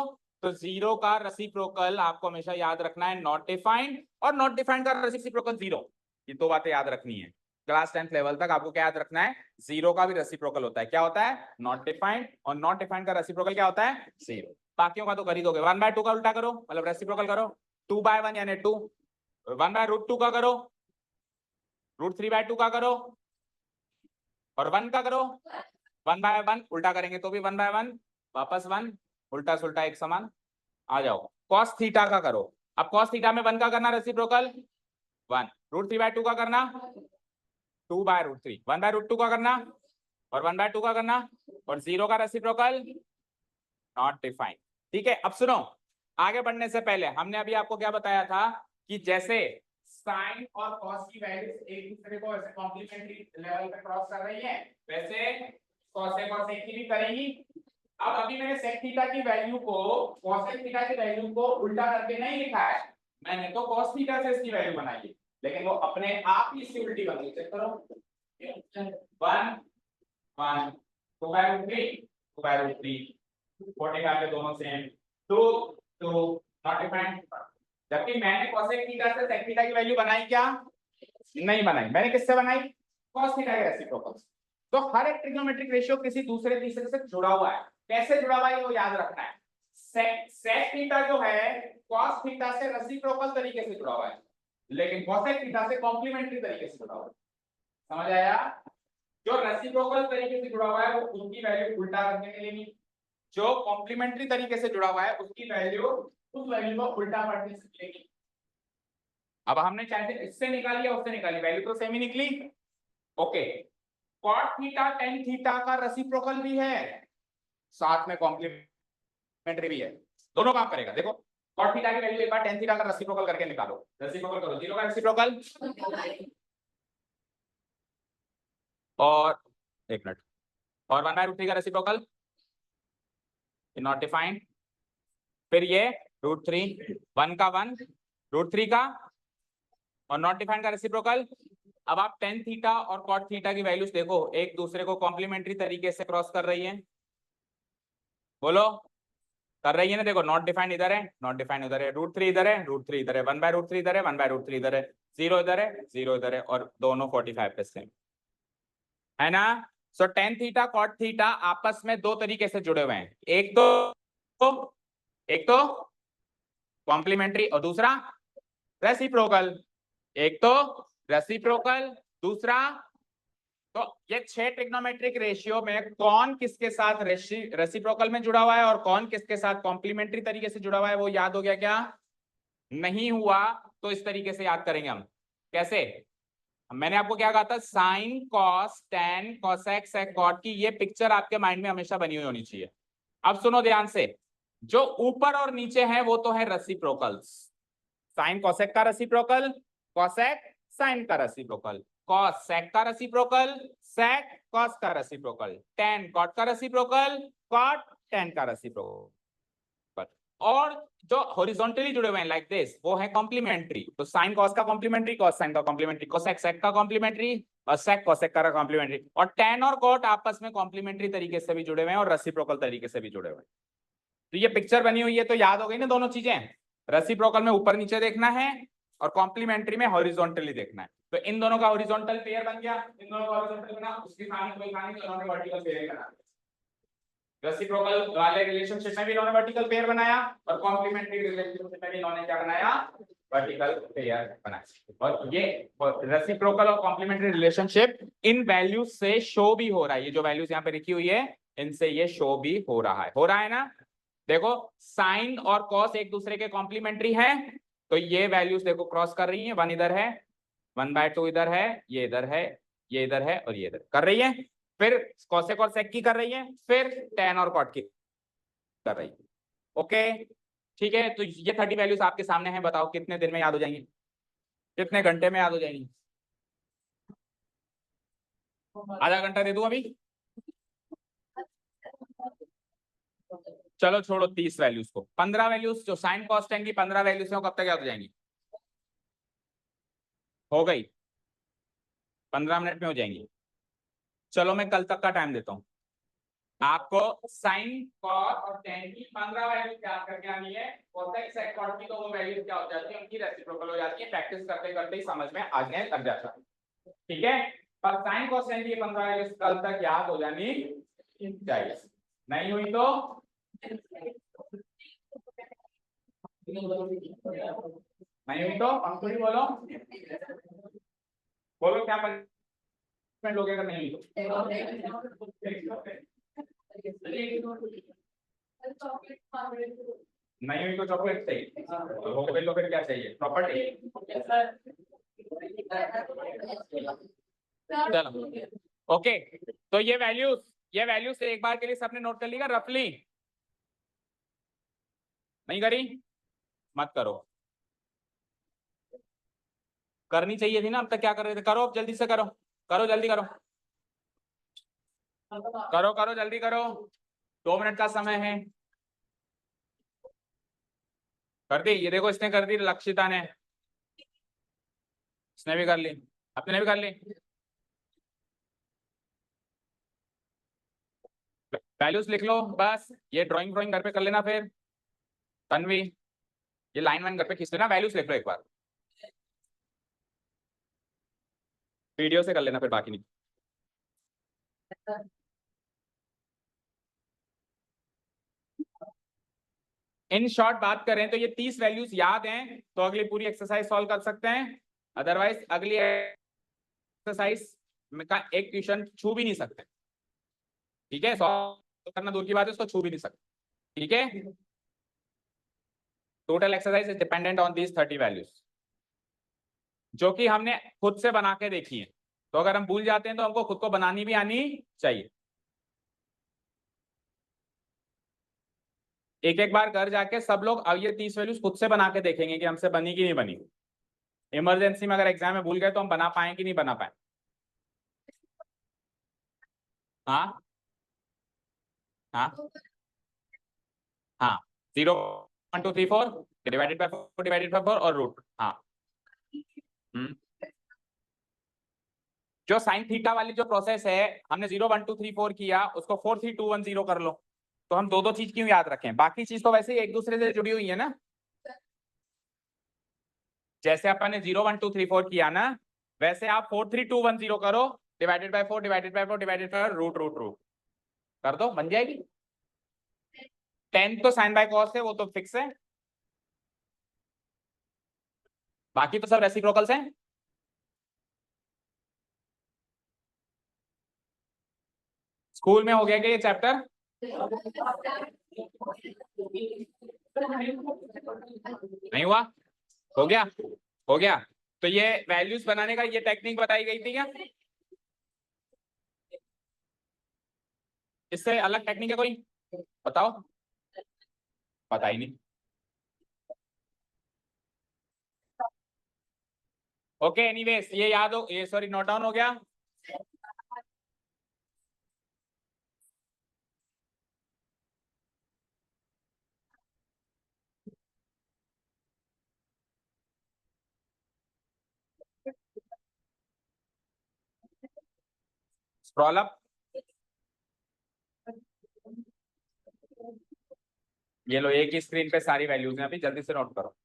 तो 0 का रेसिप्रोकल आपको हमेशा याद रखना है नॉट डिफाइंड, और नॉट डिफाइंड का रेसिप्रोकल 0। ये दो बातें याद रखनी है। क्लास 10th लेवल तक आपको क्या याद रखना है? 0 का भी रेसिप्रोकल होता है, क्या होता है? नॉट डिफाइंड, और नॉट डिफाइंड का रेसिप्रोकल क्या होता है? 0। बाकियों का तो कर ही दोगे। 1/2 का उल्टा करो, मतलब रेसिप्रोकल करो। 2/1 यानी 2। 1/√2 का करो, √3/2 का करो, और 1 का करो। 1/1 उल्टा करेंगे तो भी 1/1, वापस 1, उल्टा सुल्टा एक समान। आ जाओ cos थीटा का करो। अब cos थीटा में 1 का करना रेसिप्रोकल 1, √3/2 का करना 2/√3, 1/√2 का करना, और 1/2 का करना, और 0 का रेसिप्रोकल नॉट डिफाइंड। ठीक है, अब सुनो, आगे बढ़ने से पहले हमने अभी आपको क्या बताया था कि जैसे साइन और कॉस की वैल्यूज एक दूसरे को ऐसे कॉम्प्लीमेंट्री लेवल पे क्रॉस कर रही है, वैसे कॉसेक और सेक की भी करेंगी। अब अभी मैंने सेक थीटा की वैल्यू को, कॉसेक थीटा की वैल्यू को उल्टा करके नहीं लिखा है, मैंने तो कॉस थीटा से इसकी वैल्यू बनाई है, लेकिन वो अपने आप ही इसकी उल्टी बन गई। चेक करो, 1 1 2/3 2/3 45 के दोनों सेम, 2 2 नॉट डिफाइंड। जबकि मैंने cosec थीटा से sec थीटा की वैल्यू बनाई क्या? नहीं बनाई। मैंने किससे बनाई? cos थीटा के रेसिप्रोकल। तो हर एक ट्रिग्नोमेट्रिक रेशियो किसी दूसरे तीसरे से जुड़ा हुआ है। कैसे जुड़ा हुआ है वो याद रखना है। sec थीटा जो है cos थीटा से रेसिप्रोकल तरीके से जुड़ा हुआ है, लेकिन cosec थीटा से कॉम्प्लीमेंट्री तरीके से जुड़ा हुआ है। समझ आया? जो रेसिप्रोकल तरीके से जुड़ा हुआ है वो उसकी वैल्यू उल्टा करने के लिए नहीं, जो कॉम्प्लीमेंट्री तरीके से जुड़ा हुआ है उसकी वैल्यू उस वैल्यू को उल्टा पढ़ने से मिलेगी। अब हमने चाहे इससे निकाली या उससे निकाली, वैल्यू तो सेम ही निकली। Okay, cot theta tan theta का रेसिप्रोकल भी है, साथ में कॉम्प्लीमेंट्री भी है, दोनों काम करेगा। देखो cot थीटा की वैल्यू एक बार tan थीटा का रेसिप्रोकल करके निकालो, रेसिप्रोकल करो, 0 का रेसिप्रोकल, और एक मिनट, और 1/√3 का रेसिप्रोकल नॉट डिफाइंड। फिर ये √3, 1 का 1, √3 का, और नॉट डिफाइंड का रेसिप्रोकल। अब आप tan थीटा और cot थीटा की वैल्यूज देखो, एक दूसरे को कॉम्प्लीमेंट्री तरीके से क्रॉस कर रही है। बोलो, कर रही है ना? देखो नॉट डिफाइंड इधर है, नॉट डिफाइंड उधर है, √3 इधर है, √3 इधर है, 1/√3 इधर है, 1/√3 इधर है, 0 इधर है, 0 इधर है, और दोनों 45 पे सेम है ना? सो टेन थीटा कॉट थीटा आपस में दो तरीके से जुड़े हुए हैं, एक तो कॉम्प्लीमेंट्री और दूसरा रेसिप्रोकल। एक तो रेसिप्रोकल, दूसरा तो ये 6 ट्रिग्नोमेट्रिक रेशियो में कौन किसके साथ रेसिप्रोकल में जुड़ा हुआ है और कौन किसके साथ कॉम्प्लीमेंट्री तरीके से जुड़ा हुआ है, वो याद हो गया क्या? नहीं हुआ तो इस तरीके से याद करेंगे हम। कैसे? मैंने आपको क्या कहा था, sin cos tan cosec sec cot की ये पिक्चर आपके माइंड में हमेशा बनी हुई होनी चाहिए। अब सुनो ध्यान से, जो ऊपर और नीचे है वो तो है रेसिप्रोकल्स। साइन कोसेक का रेसिप्रोकल, कोसेक साइन का रेसिप्रोकल, कॉस सेक का रेसिप्रोकल, सेक कॉस का रेसिप्रोकल, टेन कॉट का रेसिप्रोकल, कॉट टेन का रेसिप्रोकल। और जो हॉरिजॉन्टली जुड़े हुए हैं लाइक दिस वो है कॉम्प्लीमेंट्री। तो साइन कॉस का कॉम्प्लीमेंट्री, कॉस साइन का कॉम्प्लीमेंट्री, कोसेक सेक का कॉम्प्लीमेंट्री और सेक कोसेक का कॉम्प्लीमेंट्री। और टेन और कॉट आपस में कॉम्प्लीमेंट्री तरीके से भी जुड़े हुए हैं और रेसिप्रोकल तरीके से भी जुड़े हुए हैं। तो ये पिक्चर बनी हुई है, तो याद हो गई ना दोनों चीजें। रेसिप्रोकल में ऊपर नीचे देखना है और कॉम्प्लीमेंट्री में हॉरिजॉन्टली देखना है। तो इन दोनों का हॉरिजॉन्टल पेयर बन गया, इन दोनों का हॉरिजॉन्टल बना, उसकी कहानी कोई कहानी, तो इन्होंने वर्टिकल पेयर बना। रेसिप्रोकल वाले रिलेशनशिप में भी इन्होंने वर्टिकल पेयर बनाया और कॉम्प्लीमेंट्री रिलेशनशिप में भी इन्होंने क्या बनाया, वर्टिकल पेयर बनाया। और ये रेसिप्रोकल और कॉम्प्लीमेंट्री रिलेशनशिप इन वैल्यूज से शो भी हो रहा है। ये जो वैल्यूज यहाँ पे लिखी हुई है इनसे ये शो भी हो रहा है ना। देखो साइन और कॉस एक दूसरे के कॉम्प्लीमेंट्री है, तो ये वैल्यूज देखो क्रॉस कर रही है, 1 इधर है, 1/2 इधर है, ये इधर है, ये इधर है और ये इधर कर रही है। फिर कोसेक और सेक की कर रही है, फिर टेन और कॉट की कर रही है। ओके ठीक है, तो ये 30 वैल्यूज आपके सामने हैं। बताओ कितने दिन में याद हो जाएंगी, कितने घंटे में याद हो जाएंगी? आधा घंटा दे दूं अभी? चलो छोड़ो 30 वैल्यूज को, 15 वैल्यूज जो साइन कॉस टेन की 15 वैल्यूज है, कब तक याद हो जाएंगी? हो गई, 15 मिनट में हो जाएंगी। चलो मैं कल तक का टाइम देता हूँ आपको। साइन कॉस और टेन की 15 वैल्यूज याद करके आनी है। कोसेक सेक कॉट की तो वो वैल्यूज क्या हो जाती है, उनकी रेसिप्रोकल हो जाती है। प्रैक्टिस करते करते ही समझ में आगे लग जाता है, ठीक है। पर साइन कॉस टेन की 15 वैल्यूज कल तक याद हो जानी चाहिए। नहीं हुई तो नहीं हुई तो पंक्ति बोलो, बोलो क्या पंक्ति लोगे अगर नहीं हुई तो? नहीं हुई तो चॉकलेट चाहिए, हो गई तो फिर क्या चाहिए? प्रॉपर्टी। चलो ओके, तो ये वैल्यूज एक बार के लिए सबने नोट कर लिया रफली? नहीं करी? मत करो, करनी चाहिए थी ना। अब तक क्या कर रहे थे? करो अब जल्दी से करो, करो जल्दी करो, करो करो जल्दी करो, 2 मिनट का समय है। कर दी? ये देखो इसने कर दी, लक्षिता ने, इसने भी कर ली, अपने भी कर ली। वैल्यूज लिख लो बस, ये ड्राइंग घर पे कर लेना। फिर तन्वी ये लाइन वन घर पे खींच लेना, वैल्यूज लिख लो एक बार, वीडियो से कर लेना फिर बाकी नहीं। इन शॉर्ट बात करें तो ये 30 वैल्यूज याद हैं तो अगली पूरी एक्सरसाइज सॉल्व कर सकते हैं, अदरवाइज अगली एक्सरसाइज का एक क्वेश्चन छू भी नहीं सकते, ठीक है। सॉल्व करना दूर की बात है, उसको छू भी नहीं सकते, ठीक है। Total exercise is dependent on these 30 values जो कि हमने खुद से बना के देखी है। तो अगर हम भूल जाते हैं तो हमको खुद को बनानी भी आनी चाहिए। एक एक बार घर जाके सब लोग अब ये 30 वैल्यूज खुद से बना के देखेंगे कि हमसे बनी कि नहीं बनी। इमरजेंसी में अगर एग्जाम में भूल गए तो हम बना पाए कि नहीं बना पाए? हाँ हाँ हाँ, 0 1 2 3 4 डिवाइडेड बाय 4 डिवाइडेड बाय 4 और रूट। हाँ जो साइन थीटा वाली जो प्रोसेस है, हमने 0 1 2 3 4 किया, उसको 4 3 2 1 0 कर लो। तो हम दो दो चीज क्यों याद रखें, बाकी चीज तो वैसे ही एक दूसरे से जुड़ी हुई है ना। जैसे अपन ने 0 1 2 3 4 किया ना, वैसे आप 4 3 2 1 0 करो, divided by 4 divided by 4 divided by root root root कर दो, बन जाएगी। 10 तो साइन बाय कॉस है, वो तो फिक्स है, बाकी तो सब रेसिप्रोकल्स हैं। स्कूल में हो गया क्या ये चैप्टर? नहीं हुआ? हो गया, हो गया। तो ये वैल्यूज बनाने का ये टेक्निक बताई गई थी क्या? इससे अलग टेक्निक है कोई? बताओ। पता ही नहीं। ओके एनीवेज, ये याद हो, ये सॉरी नोट डाउन हो गया। Scroll up. ये लो, एक ही स्क्रीन पे सारी वैल्यूज हैं, अभी जल्दी से नोट करो।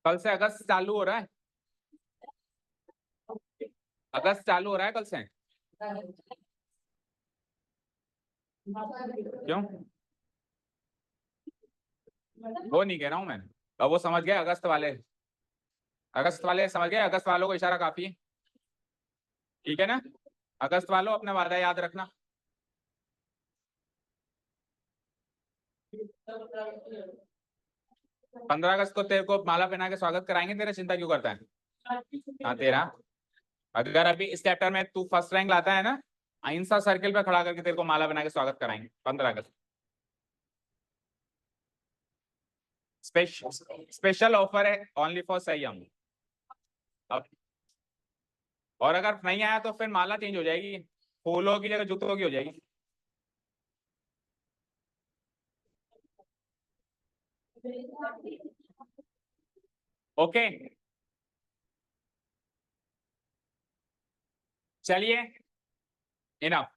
कल से अगस्त चालू हो रहा है, अगस्त चालू हो रहा है कल से। क्यों? वो नहीं कह रहा हूं मैं, अब वो समझ गए अगस्त वाले, अगस्त वाले समझ गए, अगस्त वालों को इशारा काफी है, ठीक है ना? अगस्त वालों अपना वादा याद रखना। 15 अगस्त को तेरे को माला पहना के स्वागत कराएंगे, तेरा चिंता क्यों करता है? हाँ तेरा, अगर अभी इस चैप्टर में तू फर्स्ट रैंक लाता है ना, अहिंसा सर्किल पे खड़ा करके तेरे को माला बना के स्वागत कराएंगे 15 अगस्त। स्पेशल ऑफर है ओनली फॉर संयम। अब और अगर नहीं आया तो फिर माला चेंज हो जाएगी, फूलों की जगह जूतों की हो जाएगी। ओके चलिए, इनफ।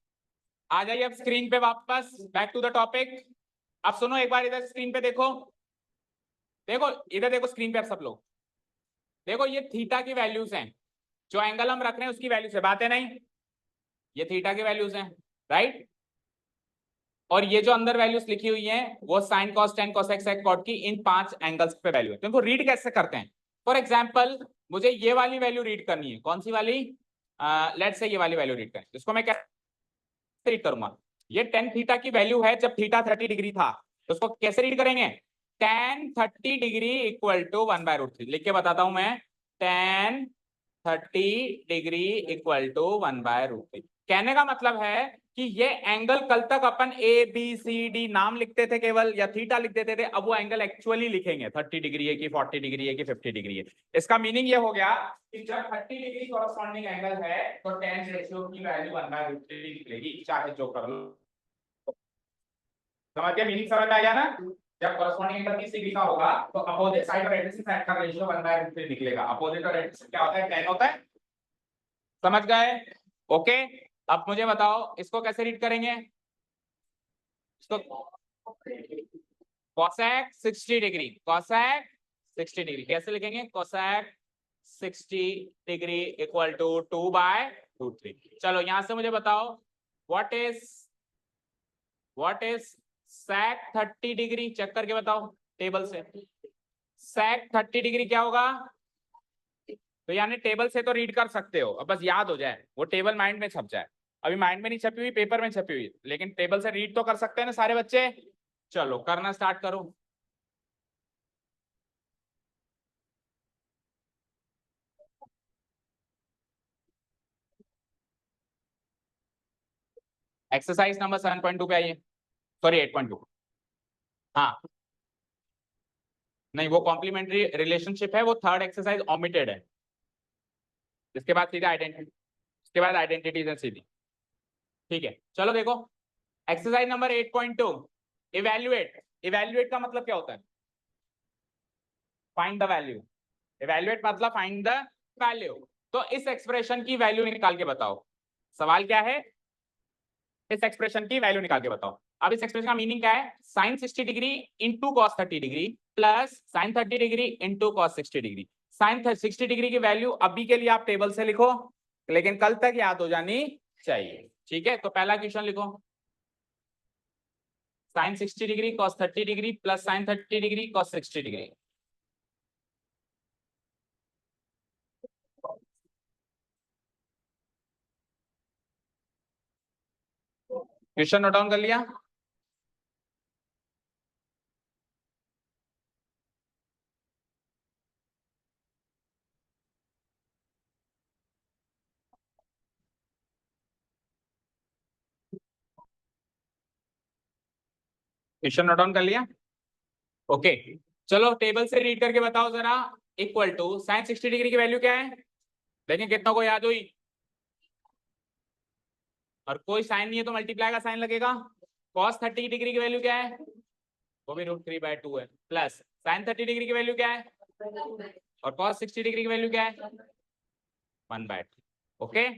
आ जाइए अब स्क्रीन पे वापस, बैक टू द टॉपिक। अब सुनो एक बार, इधर स्क्रीन पे देखो, देखो इधर देखो स्क्रीन पे, अब सब लोग देखो, ये थीटा की वैल्यूज हैं, जो एंगल हम रख रहे हैं उसकी वैल्यूज है, बात है नहीं? ये थीटा की वैल्यूज हैं, राइट? और ये जो अंदर वैल्यूज लिखी हुई हैं वो sin cos tan cosec sec cot की इन 5 एंगल्स पे वैल्यू है। तो इनको रीड कैसे करते हैं? फॉर एग्जांपल मुझे ये वाली वैल्यू रीड करनी है, कौन सी वाली? लेट्स से ये वाली वैल्यू रीड करनी है, इसको मैं कैसे रीड करूंगा? ये टेन थीटा की वैल्यू है जब थीटा 30 डिग्री था, तो उसको कैसे रीड करेंगे? टेन 30 डिग्री इक्वल टू 1/√3 लिख के बताता हूं मैं। Tan 30 degree equal to 1/√3। कहने का मतलब है कि ये एंगल कल तक अपन ए बी सी डी नाम लिखते थे केवल, या थीटा लिख देते थे, अब वो एंगल एक्चुअली लिखेंगे 30 डिग्री है कि 40 डिग्री है कि 50 डिग्री है। इसका मीनिंग ये हो गया कि जब 30 डिग्री कॉरस्पॉन्डिंग एंगल है तो टेन रेशियो की वैल्यू 1/√3 निकलेगी, चाहे जो कर लो। समझ गया? मीनिंग समझ में आ गया ना? जब कॉरस्पॉन्डिंग एंगल 30 डिग्री का होगा तो अपोजिट साइड और एडजेसेंट साइड का रेशियो 1/√3 निकलेगा। अपोजिट और एडजेसेंट क्या होता है? 10 होता है। समझ गए? ओके। अब मुझे बताओ इसको कैसे रीड करेंगे? इसको कोसेक 60 डिग्री, कोसेक 60 डिग्री कैसे लिखेंगे? Cosec 60 degree equal to 2/√3। चलो यहां से मुझे बताओ what is sec 30 degree, check करके बताओ टेबल से। सेक 30 डिग्री क्या होगा? तो यानी टेबल से तो रीड कर सकते हो, अब बस याद हो जाए, वो टेबल माइंड में छप जाए। अभी माइंड में नहीं छपी हुई, पेपर में छपी हुई, लेकिन टेबल से रीड तो कर सकते हैं ना सारे बच्चे। चलो करना स्टार्ट करो। एक्सरसाइज नंबर 7.2 पे आइए, सॉरी 8.2। हाँ नहीं, वो कॉम्प्लीमेंट्री रिलेशनशिप है, वो थर्ड एक्सरसाइज ओमिटेड है। इसके बाद सीधा आइडेंटिटी, इसके बाद आइडेंटिटीज है सीधी। ठीक है, चलो देखो एक्सरसाइज नंबर 8.2, इवैल्यूएट। इवैल्यूएट का मतलब क्या होता है? Find the value. इवैल्यूएट मतलब फाइंड द वैल्यू। तो इस एक्सप्रेशन की वैल्यू निकाल के बताओ। सवाल क्या है? इस एक्सप्रेशन की वैल्यू निकाल के बताओ। अब इस एक्सप्रेशन का मीनिंग क्या है? Sin 60 degree into cos 30 degree plus sin 30 degree into cos 60 degree. Sin 60 degree की वैल्यू अभी के लिए आप टेबल से लिखो, लेकिन कल तक याद हो जानी चाहिए। ठीक है, तो पहला क्वेश्चन लिखो, sin 60 degree cos 30 degree plus sin 30 degree cos 60 degree. Question note down कर लिया? क्वेश्चन नोट डाउन कर लिया? ओके, चलो टेबल से रीड करके बताओ जरा। इक्वल टू साइन 60 डिग्री की वैल्यू क्या है? देखें कितना को याद हुई। और कोई साइन नहीं है तो मल्टीप्लाई का साइन लगेगा। कॉस 30 डिग्री की वैल्यू क्या है? वो भी √3/2 है। प्लस साइन 30 डिग्री की वैल्यू क्या है? और कॉस 60 डिग्री की वैल्यू क्या है? 1/2। ओके,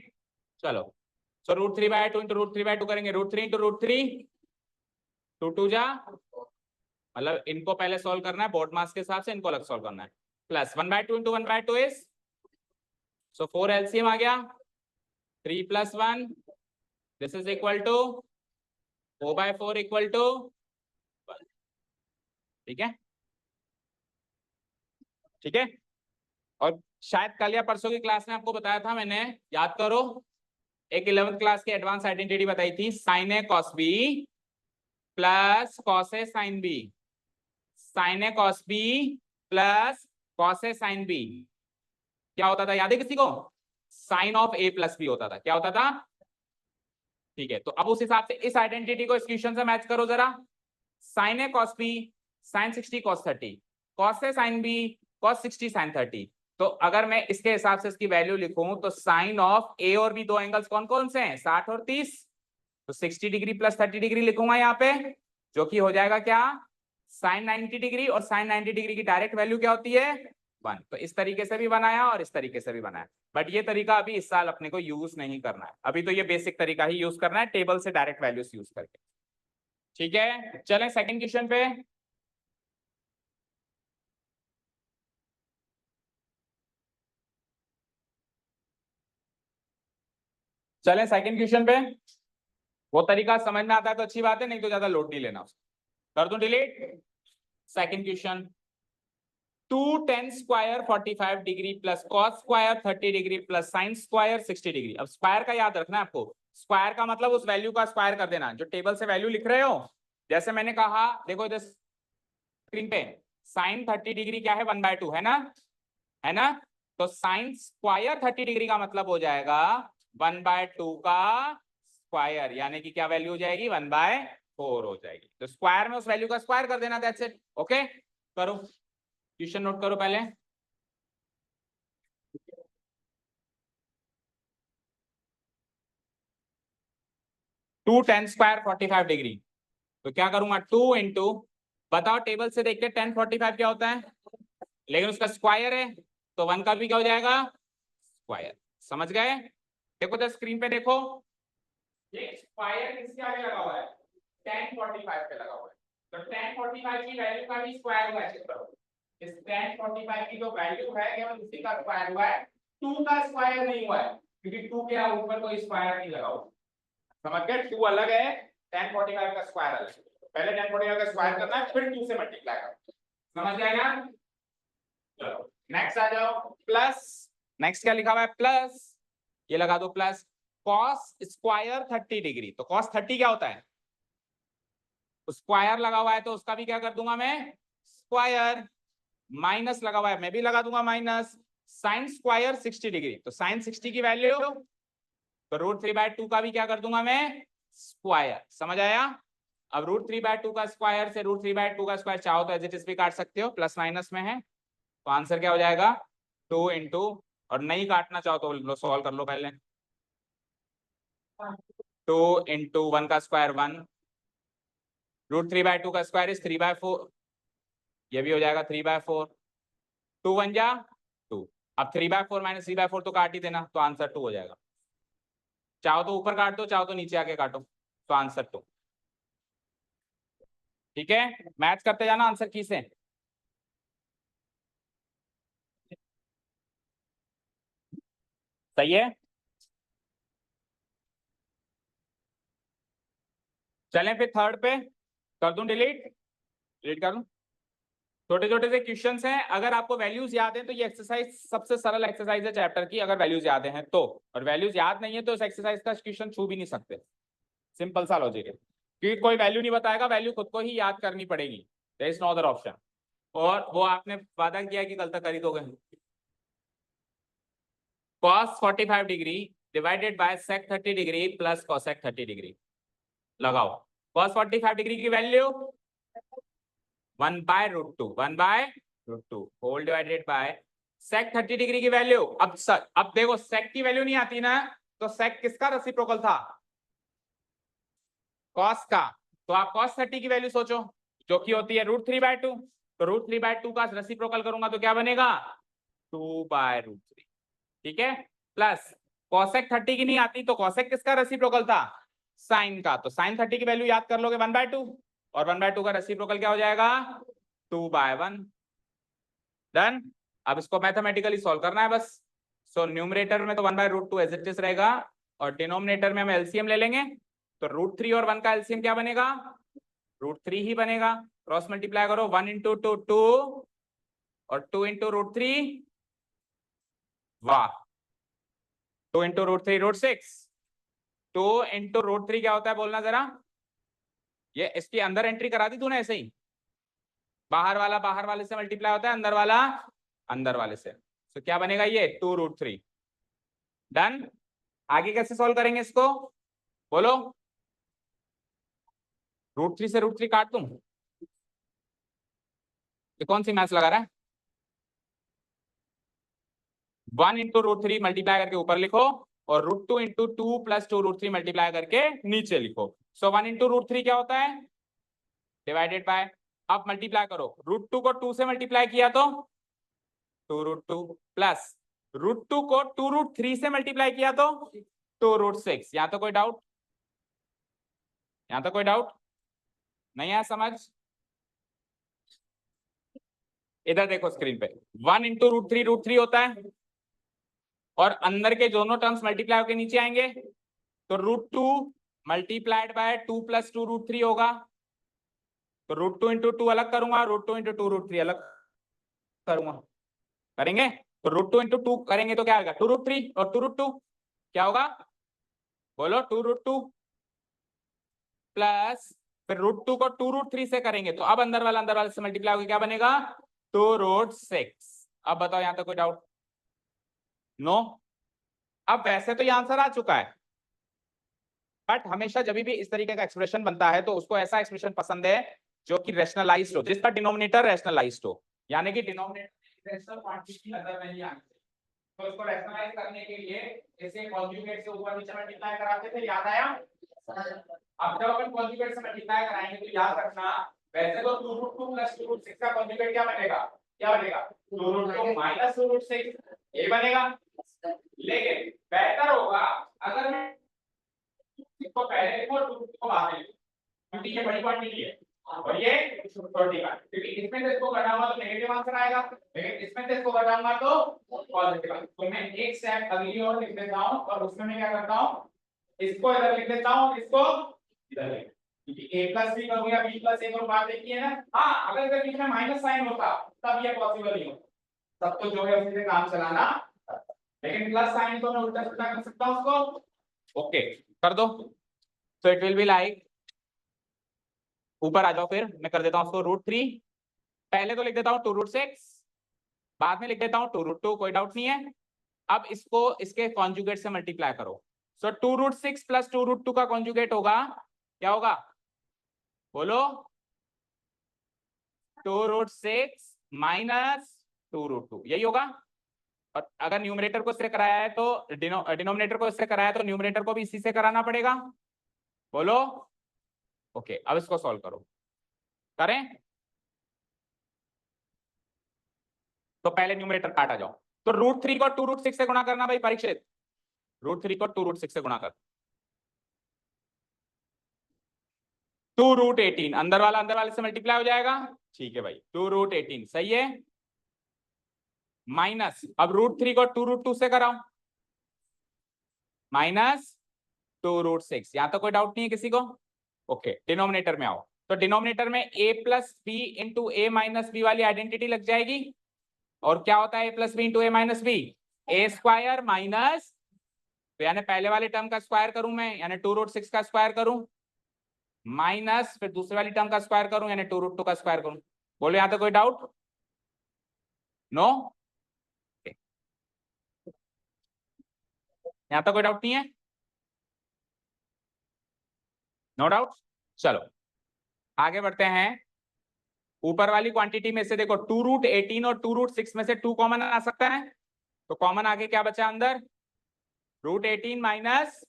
चलो। सो √3/2 इंटू √3/2 करेंगे। √3 इंटू √3, 2 जा, मतलब इनको पहले सॉल्व करना है बोर्ड मास के हिसाब से, इनको अलग सॉल्व करना है। Plus 1/2 into 1/2 is, so 4 LCM आ गया, 3 + 1, this is equal to 4/4 equal to 1। ठीक है, ठीक है। और शायद कल या परसों की क्लास में आपको बताया था मैंने, याद करो, एक 11th क्लास की एडवांस आइडेंटिटी बताई थी, sin A cos B plus cos A sign B. Sin A cos B plus cos A sign B क्या होता था, याद है किसी को? Sin of A plus B होता था। क्या होता था? ठीक है, तो अब उस हिसाब से इस आइडेंटिटी को इस क्वेश्चन से मैच करो जरा। Sine A cos B sine 60 cos 30, cos A sign B cos 60 sine 30। तो अगर मैं इसके हिसाब से इसकी वैल्यू लिखूं तो साइन ऑफ ए और बी दो एंगल्स कौन कौन से हैं? 60 और 30। तो 60 डिग्री प्लस 30 डिग्री लिखूंगा यहाँ पे, जो कि हो जाएगा क्या? Sin 90 degree. और साइन 90 डिग्री की डायरेक्ट वैल्यू क्या होती है? 1। तो इस तरीके से भी बनाया और इस तरीके से भी बनाया, बट ये तरीका अभी इस साल अपने को यूज नहीं करना है। अभी तो ये बेसिक तरीका ही यूज करना है, टेबल से डायरेक्ट वैल्यूज यूज करके। ठीक है, चलें सेकंड क्वेश्चन पे। चलें सेकंड क्वेश्चन पे। वो तरीका समझ में आता है तो अच्छी बात है, नहीं तो ज्यादा लोड नहीं लेना उसको। कर दूं delete? Second question, 2 tan square 45 degree plus cos square 30 degree plus sine square 60 degree. अब स्क्वायर का याद रखना है आपको। स्क्वायर का मतलब उस वैल्यू का स्क्वायर कर देना जो टेबल से वैल्यू लिख रहे हो। जैसे मैंने कहा, देखो इधर स्क्रीन पे, साइन 30 डिग्री क्या है? 1/2 है ना, है ना? तो साइन स्क्वायर 30 डिग्री का मतलब हो जाएगा 1/2 का स्क्वायर, यानी कि क्या वैल्यू हो जाएगी? 1/4 हो जाएगी। तो स्क्वायर में उस वैल्यू का स्क्वायर कर देना, दैट्स इट। ओके, करो, क्वेश्चन नोट करो पहले। 2 tan स्क्वायर 45 डिग्री, तो क्या करूंगा? 2 इंटू, बताओ टेबल से देख के tan 45 क्या होता है, लेकिन उसका स्क्वायर है, तो 1 का भी क्या हो जाएगा? स्क्वायर। समझ गए? देखो तो स्क्रीन पे देखो, ये स्क्वायर किसके आगे लगा हुआ है? tan 45 पे लगा हुआ है। तो tan 45 की वैल्यू का भी स्क्वायर हुआ है, चेक करो। इस tan 45 की जो वैल्यू है केवल उसी का स्क्वायर हुआ है, 2 का स्क्वायर नहीं हुआ है, क्योंकि 2 के ऊपर कोई स्क्वायर नहीं लगा हुआ। समझ गए? 2 अलग है, tan 45 का स्क्वायर अलग है। पहले tan 45 का स्क्वायर करना है, फिर 2 से मल्टीप्लाई करना। समझ गए ना? चलो नेक्स्ट आ जाओ, प्लस। नेक्स्ट क्या लिखा हुआ है? प्लस, ये लगा दो प्लस, cos स्क्वायर 30 डिग्री। तो cos 30 क्या होता है? स्क्वायर लगा हुआ है तो उसका भी क्या कर दूंगा मैं? स्क्वायर। माइनस लगा हुआ है, मैं भी लगा दूंगा माइनस। साइन स्क्वायर 60 डिग्री, तो साइन 60 की वैल्यू, तो √3/2 का भी क्या कर दूंगा मैं? स्क्वायर। समझ आया? अब √3/2 का स्क्वायर से √3/2 का स्क्वायर चाहो तो एज इट इज भी काट सकते हो, प्लस माइनस में है, तो आंसर क्या हो जाएगा 2 इंटू, और नहीं काटना चाहो तो सॉल्व कर लो पहले, 2 इंटू 1 का स्क्वायर 1, √3/2 का स्क्वायर इज 3/4, ये भी हो जाएगा 3/4, 2 1 जा 2, अब 3/4 माइनस 3/4 तो काट ही देना, तो आंसर 2 हो जाएगा। चाहो तो ऊपर काट दो, चाहो तो नीचे आके काटो, तो आंसर 2। ठीक है, मैच करते जाना आंसर की से। सही है, चलें फिर थर्ड पे, कर दूं डिलीट, डिलीट कर दूं। छोटे छोटे से क्वेश्चंस हैं, अगर आपको वैल्यूज याद है तो ये एक्सरसाइज सबसे सरल एक्सरसाइज है चैप्टर की, अगर वैल्यूज याद हैं तो, और वैल्यूज याद नहीं है तो इस एक्सरसाइज का क्वेश्चन छू भी नहीं सकते, सिंपल सा लॉजिक है, क्योंकि कोई वैल्यू नहीं बताएगा, वैल्यू खुद को ही याद करनी पड़ेगी, there is no other option, और वो आपने वादा किया कि कल तक कर ही दोगे। cos 45 degree divided by sec 30 degree प्लस cosec 30 डिग्री, लगाओ cos 45 डिग्री की value 1/√2, 1/√2 whole divided by sec 30 degree की वैल्यू, अब देखो sec की वैल्यू नहीं आती ना, तो sec किसका रेसिप्रोकल था, cos का, तो आप cos 30 की वैल्यू सोचो, जो कि होती है √3/2, तो √3/2 का रेसिप्रोकल करूंगा तो क्या बनेगा 2/√3, ठीक है, प्लस cosec 30 की नहीं आती, तो cosec किसका रेसिप्रोकल था, साइन का, तो साइन 30 की वैल्यू याद कर लोगे 1/2, और 1/2 का रेसिप्रोकल क्या हो जाएगा 2/1, डन। अब इसको मैथमेटिकली सॉल्व करना है बस, सो न्यूमरेटर में तो 1/√2 एज इट इज रहेगा, और डिनोमिनेटर में हम एलसीएम ले लेंगे, तो √3 और 1 का एलसीएम क्या बनेगा √3 ही बनेगा, क्रॉस मल्टीप्लाई करो, 1 इंटू 2 2, और 2 इंटू √3, वाह, 2 इंटू √3 √6, 2 इंटू √3 क्या होता है बोलना जरा, ये इसकी अंदर एंट्री करा दी तूने ऐसे ही, बाहर वाला बाहर वाले से मल्टीप्लाई होता है, अंदर वाला अंदर वाले से, तो क्या बनेगा ये 2√3, डन। आगे कैसे सॉल्व करेंगे इसको बोलो, √3 से √3 काट दूं, ये कौन सी मैथ्स लगा रहा है, 1 इंटू √3 मल्टीप्लाई करके ऊपर लिखो, और √2 इंटू 2 प्लस 2 √3 मल्टीप्लाई करके नीचे लिखो, सो 1 इंटू √3 क्या होता है डिवाइडेड बाय, अब मल्टीप्लाई करो, √2 को 2 से मल्टीप्लाई किया तो 2√2, प्लस √2 को 2√3 से मल्टीप्लाई किया तो 2√6, यहाँ तो कोई डाउट, यहाँ तो कोई डाउट नहीं आया समझ, इधर देखो स्क्रीन पे, 1 इंटू √3 होता है, और अंदर के दोनों टर्म्स मल्टीप्लाई होकर नीचे आएंगे, तो √2 मल्टीप्लाइड बाय 2 प्लस 2√3 होगा, तो √2 इंटू 2 अलग करूंगा, √2 इंटू 2√3 अलग करूंगा, करेंगे, तो √2 इंटू 2 करेंगे तो क्या होगा 2√3, और 2√2 क्या होगा बोलो 2√2, प्लस फिर √2 को 2√3 से करेंगे, तो अब अंदर वाले से मल्टीप्लाई होकर क्या बनेगा 2√6, अब बताओ यहाँ तक कोई डाउट, नो। अब वैसे तो ये आंसर आ चुका है, बट हमेशा जब भी इस तरीके का एक्सप्रेशन बनता है तो उसको ऐसा एक्सप्रेशन पसंद है जो कि रैशनलाइज्ड हो, जिसका डिनोमिनेटर रैशनलाइज्ड हो, यानी कि डिनोमिनेटर रैशनल क्वांटिटी अंदर नहीं आनी चाहिए, तो इसको रैशनलाइज करने के लिए इसे कॉन्जुगेट से ऊपर नीचे मल्टीप्लाई कराते थे, याद आया, अब जब अपन कॉन्जुगेट से मल्टीप्लाई कराएंगे तो याद रखना, वैसे तो 2√2 प्लस 2√6 का कॉन्जुगेट क्या बनेगा 2√2 माइनस 2√6, ये बनेगा, लेकिन बेहतर होगा अगर मैं इसको पहले लिखो और 2 को बाद में लिखो, क्योंकि ये बड़ी क्वांटिटी है और ये छोटी का, क्योंकि इसमें से इसको घटाऊंगा तो नेगेटिव आंसर आएगा, लेकिन इसमें से इसको घटाऊंगा तो पॉजिटिव, तो मैं एक स्टेप अगली ओर लिख देता हूं, और उसमें मैं क्या करता हूं इसको इधर लिख देता हूं, इसको इधर लिख, क्योंकि a प्लस b करूं या b प्लस a करूं बात एक ही है ना, हाँ अगर इधर बीच में माइनस साइन होता तब ये पॉसिबल नहीं होता, तब तो जो है उसी से काम चलाना, लेकिन प्लस साइन तो मैं उल्टा सीधा कर सकता हूं उसको, ओके कर दो, so it will be like, ऊपर आ जाओ, फिर मैं कर देता हूं उसको √3, पहले तो लिख देता हूं 2√6, बाद में लिख देता हूं 2√2, कोई डाउट नहीं है, अब इसको इसके कॉन्जुगेट से मल्टीप्लाई करो, सो 2√6 प्लस 2√2 का कॉन्जुगेट होगा क्या होगा बोलो 2√6 माइनस 2√2 यही होगा। और अगर न्यूमरेटर को इससे कराया है तो डिनोमिनेटर को इससे कराया है तो न्यूमरेटर को भी इसी से कराना पड़ेगा। बोलो ओके, अब इसको सॉल्व करो। करें तो पहले न्यूमरेटर काटा जाओ, तो √3 को 2√6 से गुणा करना भाई परीक्षित, √3 को 2√6 से गुणा कर, 2√18 अंदर वाले से मल्टीप्लाई हो जाएगा। ठीक है भाई 2√18 सही है, माइनस अब √3 को 2√2 से कराओ, माइनस 2√6। यहां तो कोई डाउट नहीं है किसी को? ओके डिनोमिनेटर में आओ, तो डिनोमिनेटर में a plus B into A minus B वाली आइडेंटिटी लग जाएगी। और क्या होता है a plus B into A minus B? A square minus, तो यानी पहले वाले टर्म का स्क्वायर करूं मैं, यानी 2√6 का स्क्वायर करूं, माइनस फिर दूसरे वाली टर्म का स्क्वायर करूं यानी 2√2 का स्क्वायर करूं। बोलो यहां तो कोई डाउट? नो, यहां तो कोई डाउट नहीं है? No doubt. चलो आगे बढ़ते हैं। ऊपर वाली क्वांटिटी में से देखो 2√18 और 2√6 में से 2 कॉमन आ सकता है, तो कॉमन आगे क्या बचा अंदर? √18 माइनस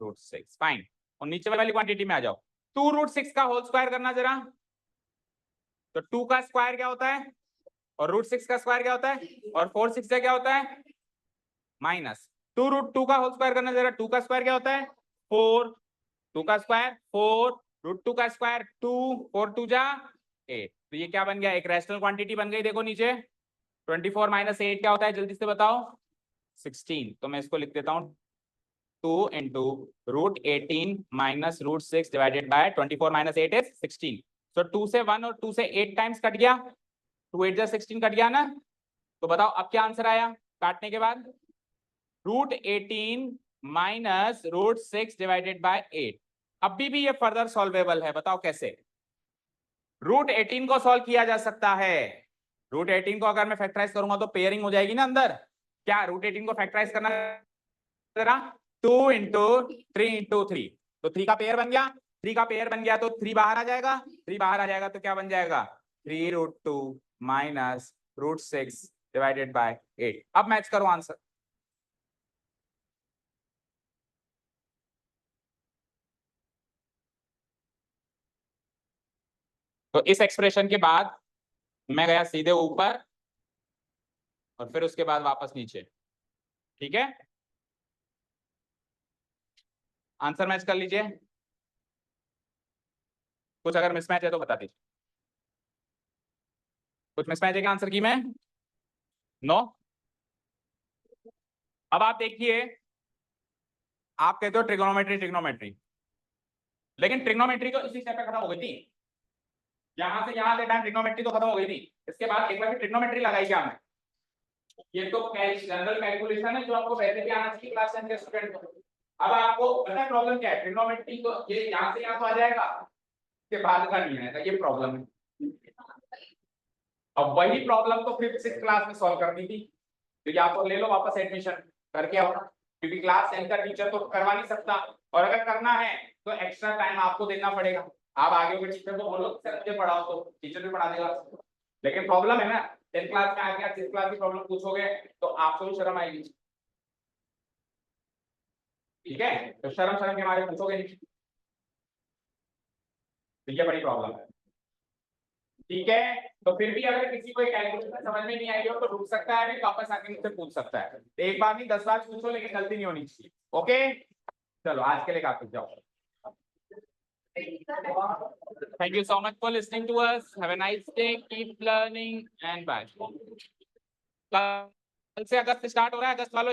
√6 फाइन। और नीचे वाली क्वांटिटी में आ जाओ, 2√6 का होल स्क्वायर करना जरा, तो 2 का स्क्वायर क्या होता है और √6 का स्क्वायर क्या होता है, और 4 6 से क्या होता है माइनस, 2√2 का होल स्क्वायर करना जरा, 2 का स्क्वायर क्या होता है 4, 2 का स्क्वायर 4, √2 का स्क्वायर 2, 4 2 जा 8। तो ये क्या बन गया, एक रैशनल क्वांटिटी बन गई। देखो नीचे 24 माइनस 8 क्या होता है, जल्दी से बताओ? 16। तो मैं इसको लिख देता हूँ 2 into √18 minus √6 divided by 24 minus 8 is 16। तो 2 से 1 और 2 से 8 टाइम्स कट गया, 2 8 जा 16 कट गया ना। तो बताओ अब क्या आंसर आया काटने के बाद? √18 माइनस √6 डिवाइडेड बाय 8। अभी भी ये फर्दर सॉल्वेबल है, बताओ कैसे? √18 को सॉल्व किया जा सकता है। √18 को अगर मैं फैक्टराइज करूंगा तो पेयरिंग हो जाएगी ना अंदर। क्या √18 को फैक्टराइज करना जरा, 2 इंटू 3 इंटू 3, तो 3 का पेयर बन गया, 3 का पेयर बन गया तो 3 बाहर आ जाएगा, 3 बाहर आ जाएगा तो क्या बन जाएगा 3√2 माइनस √6 डिवाइडेड बाय 8। अब मैच करो आंसर। तो इस एक्सप्रेशन के बाद मैं गया सीधे ऊपर और फिर उसके बाद वापस नीचे, ठीक है? आंसर मैच कर लीजिए, कुछ अगर मिसमैच है तो बता दीजिए। कुछ मिसमैच है क्या आंसर की में? नो। अब आप देखिए, आप कहते हो ट्रिग्नोमेट्री ट्रिग्नोमेट्री, लेकिन ट्रिग्नोमेट्री तो इसी स्टेप पे खत्म हो गई थी, यहां से यहां लेना ट्रिग्नोमेट्री तो खत्म हो गई थी। इसके बाद एक बार ट्रिग्नोमेट्री लगाई क्या हमने? ये तो जनरल कैलकुलेशन है जो आपको पहले भी आना चाहिए क्लास 10 के स्टूडेंट को। अब आपको पता है प्रॉब्लम क्या है, ट्रिग्नोमेट्री को ये यहां से यहां तो आ जाएगा, इसके बाद का नहीं आएगा, ये प्रॉब्लम है। अब वही प्रॉब्लम तो 5th 6th क्लास में सॉल्व करनी थी, तो या तो ले लो वापस एडमिशन करके आओ, क्योंकि क्लास 10 का टीचर तो करवा नहीं सकता, और अगर करना है तो एक्स्ट्रा टाइम आपको देना पड़ेगा। आप आगे के टीचर को बोलो सर मुझे पढ़ाओ, तो टीचर भी पढ़ा देगा। लेकिन प्रॉब्लम है ना, 10th क्लास में आके 6th क्लास की प्रॉब्लम पूछोगे तो आपको भी शर्म आएगी, ठीक है? तो शर्म शर्म के मारे पूछोगे नहीं, तो ये बड़ी प्रॉब्लम है, ठीक है? तो फिर भी अगर किसी को कैलकुलेशन समझ में नहीं आई हो तो रुक सकता है, नहीं वापस आके मुझसे पूछ सकता है। एक बार नहीं 10 बार पूछो, लेकिन गलती नहीं होनी चाहिए। ओके चलो आज के लिए काफी, जाओ। Thank you so much for listening to us. Have a nice day. Keep learning and bye. कल से अगस्त स्टार्ट हो रहा है, अगस्त वालों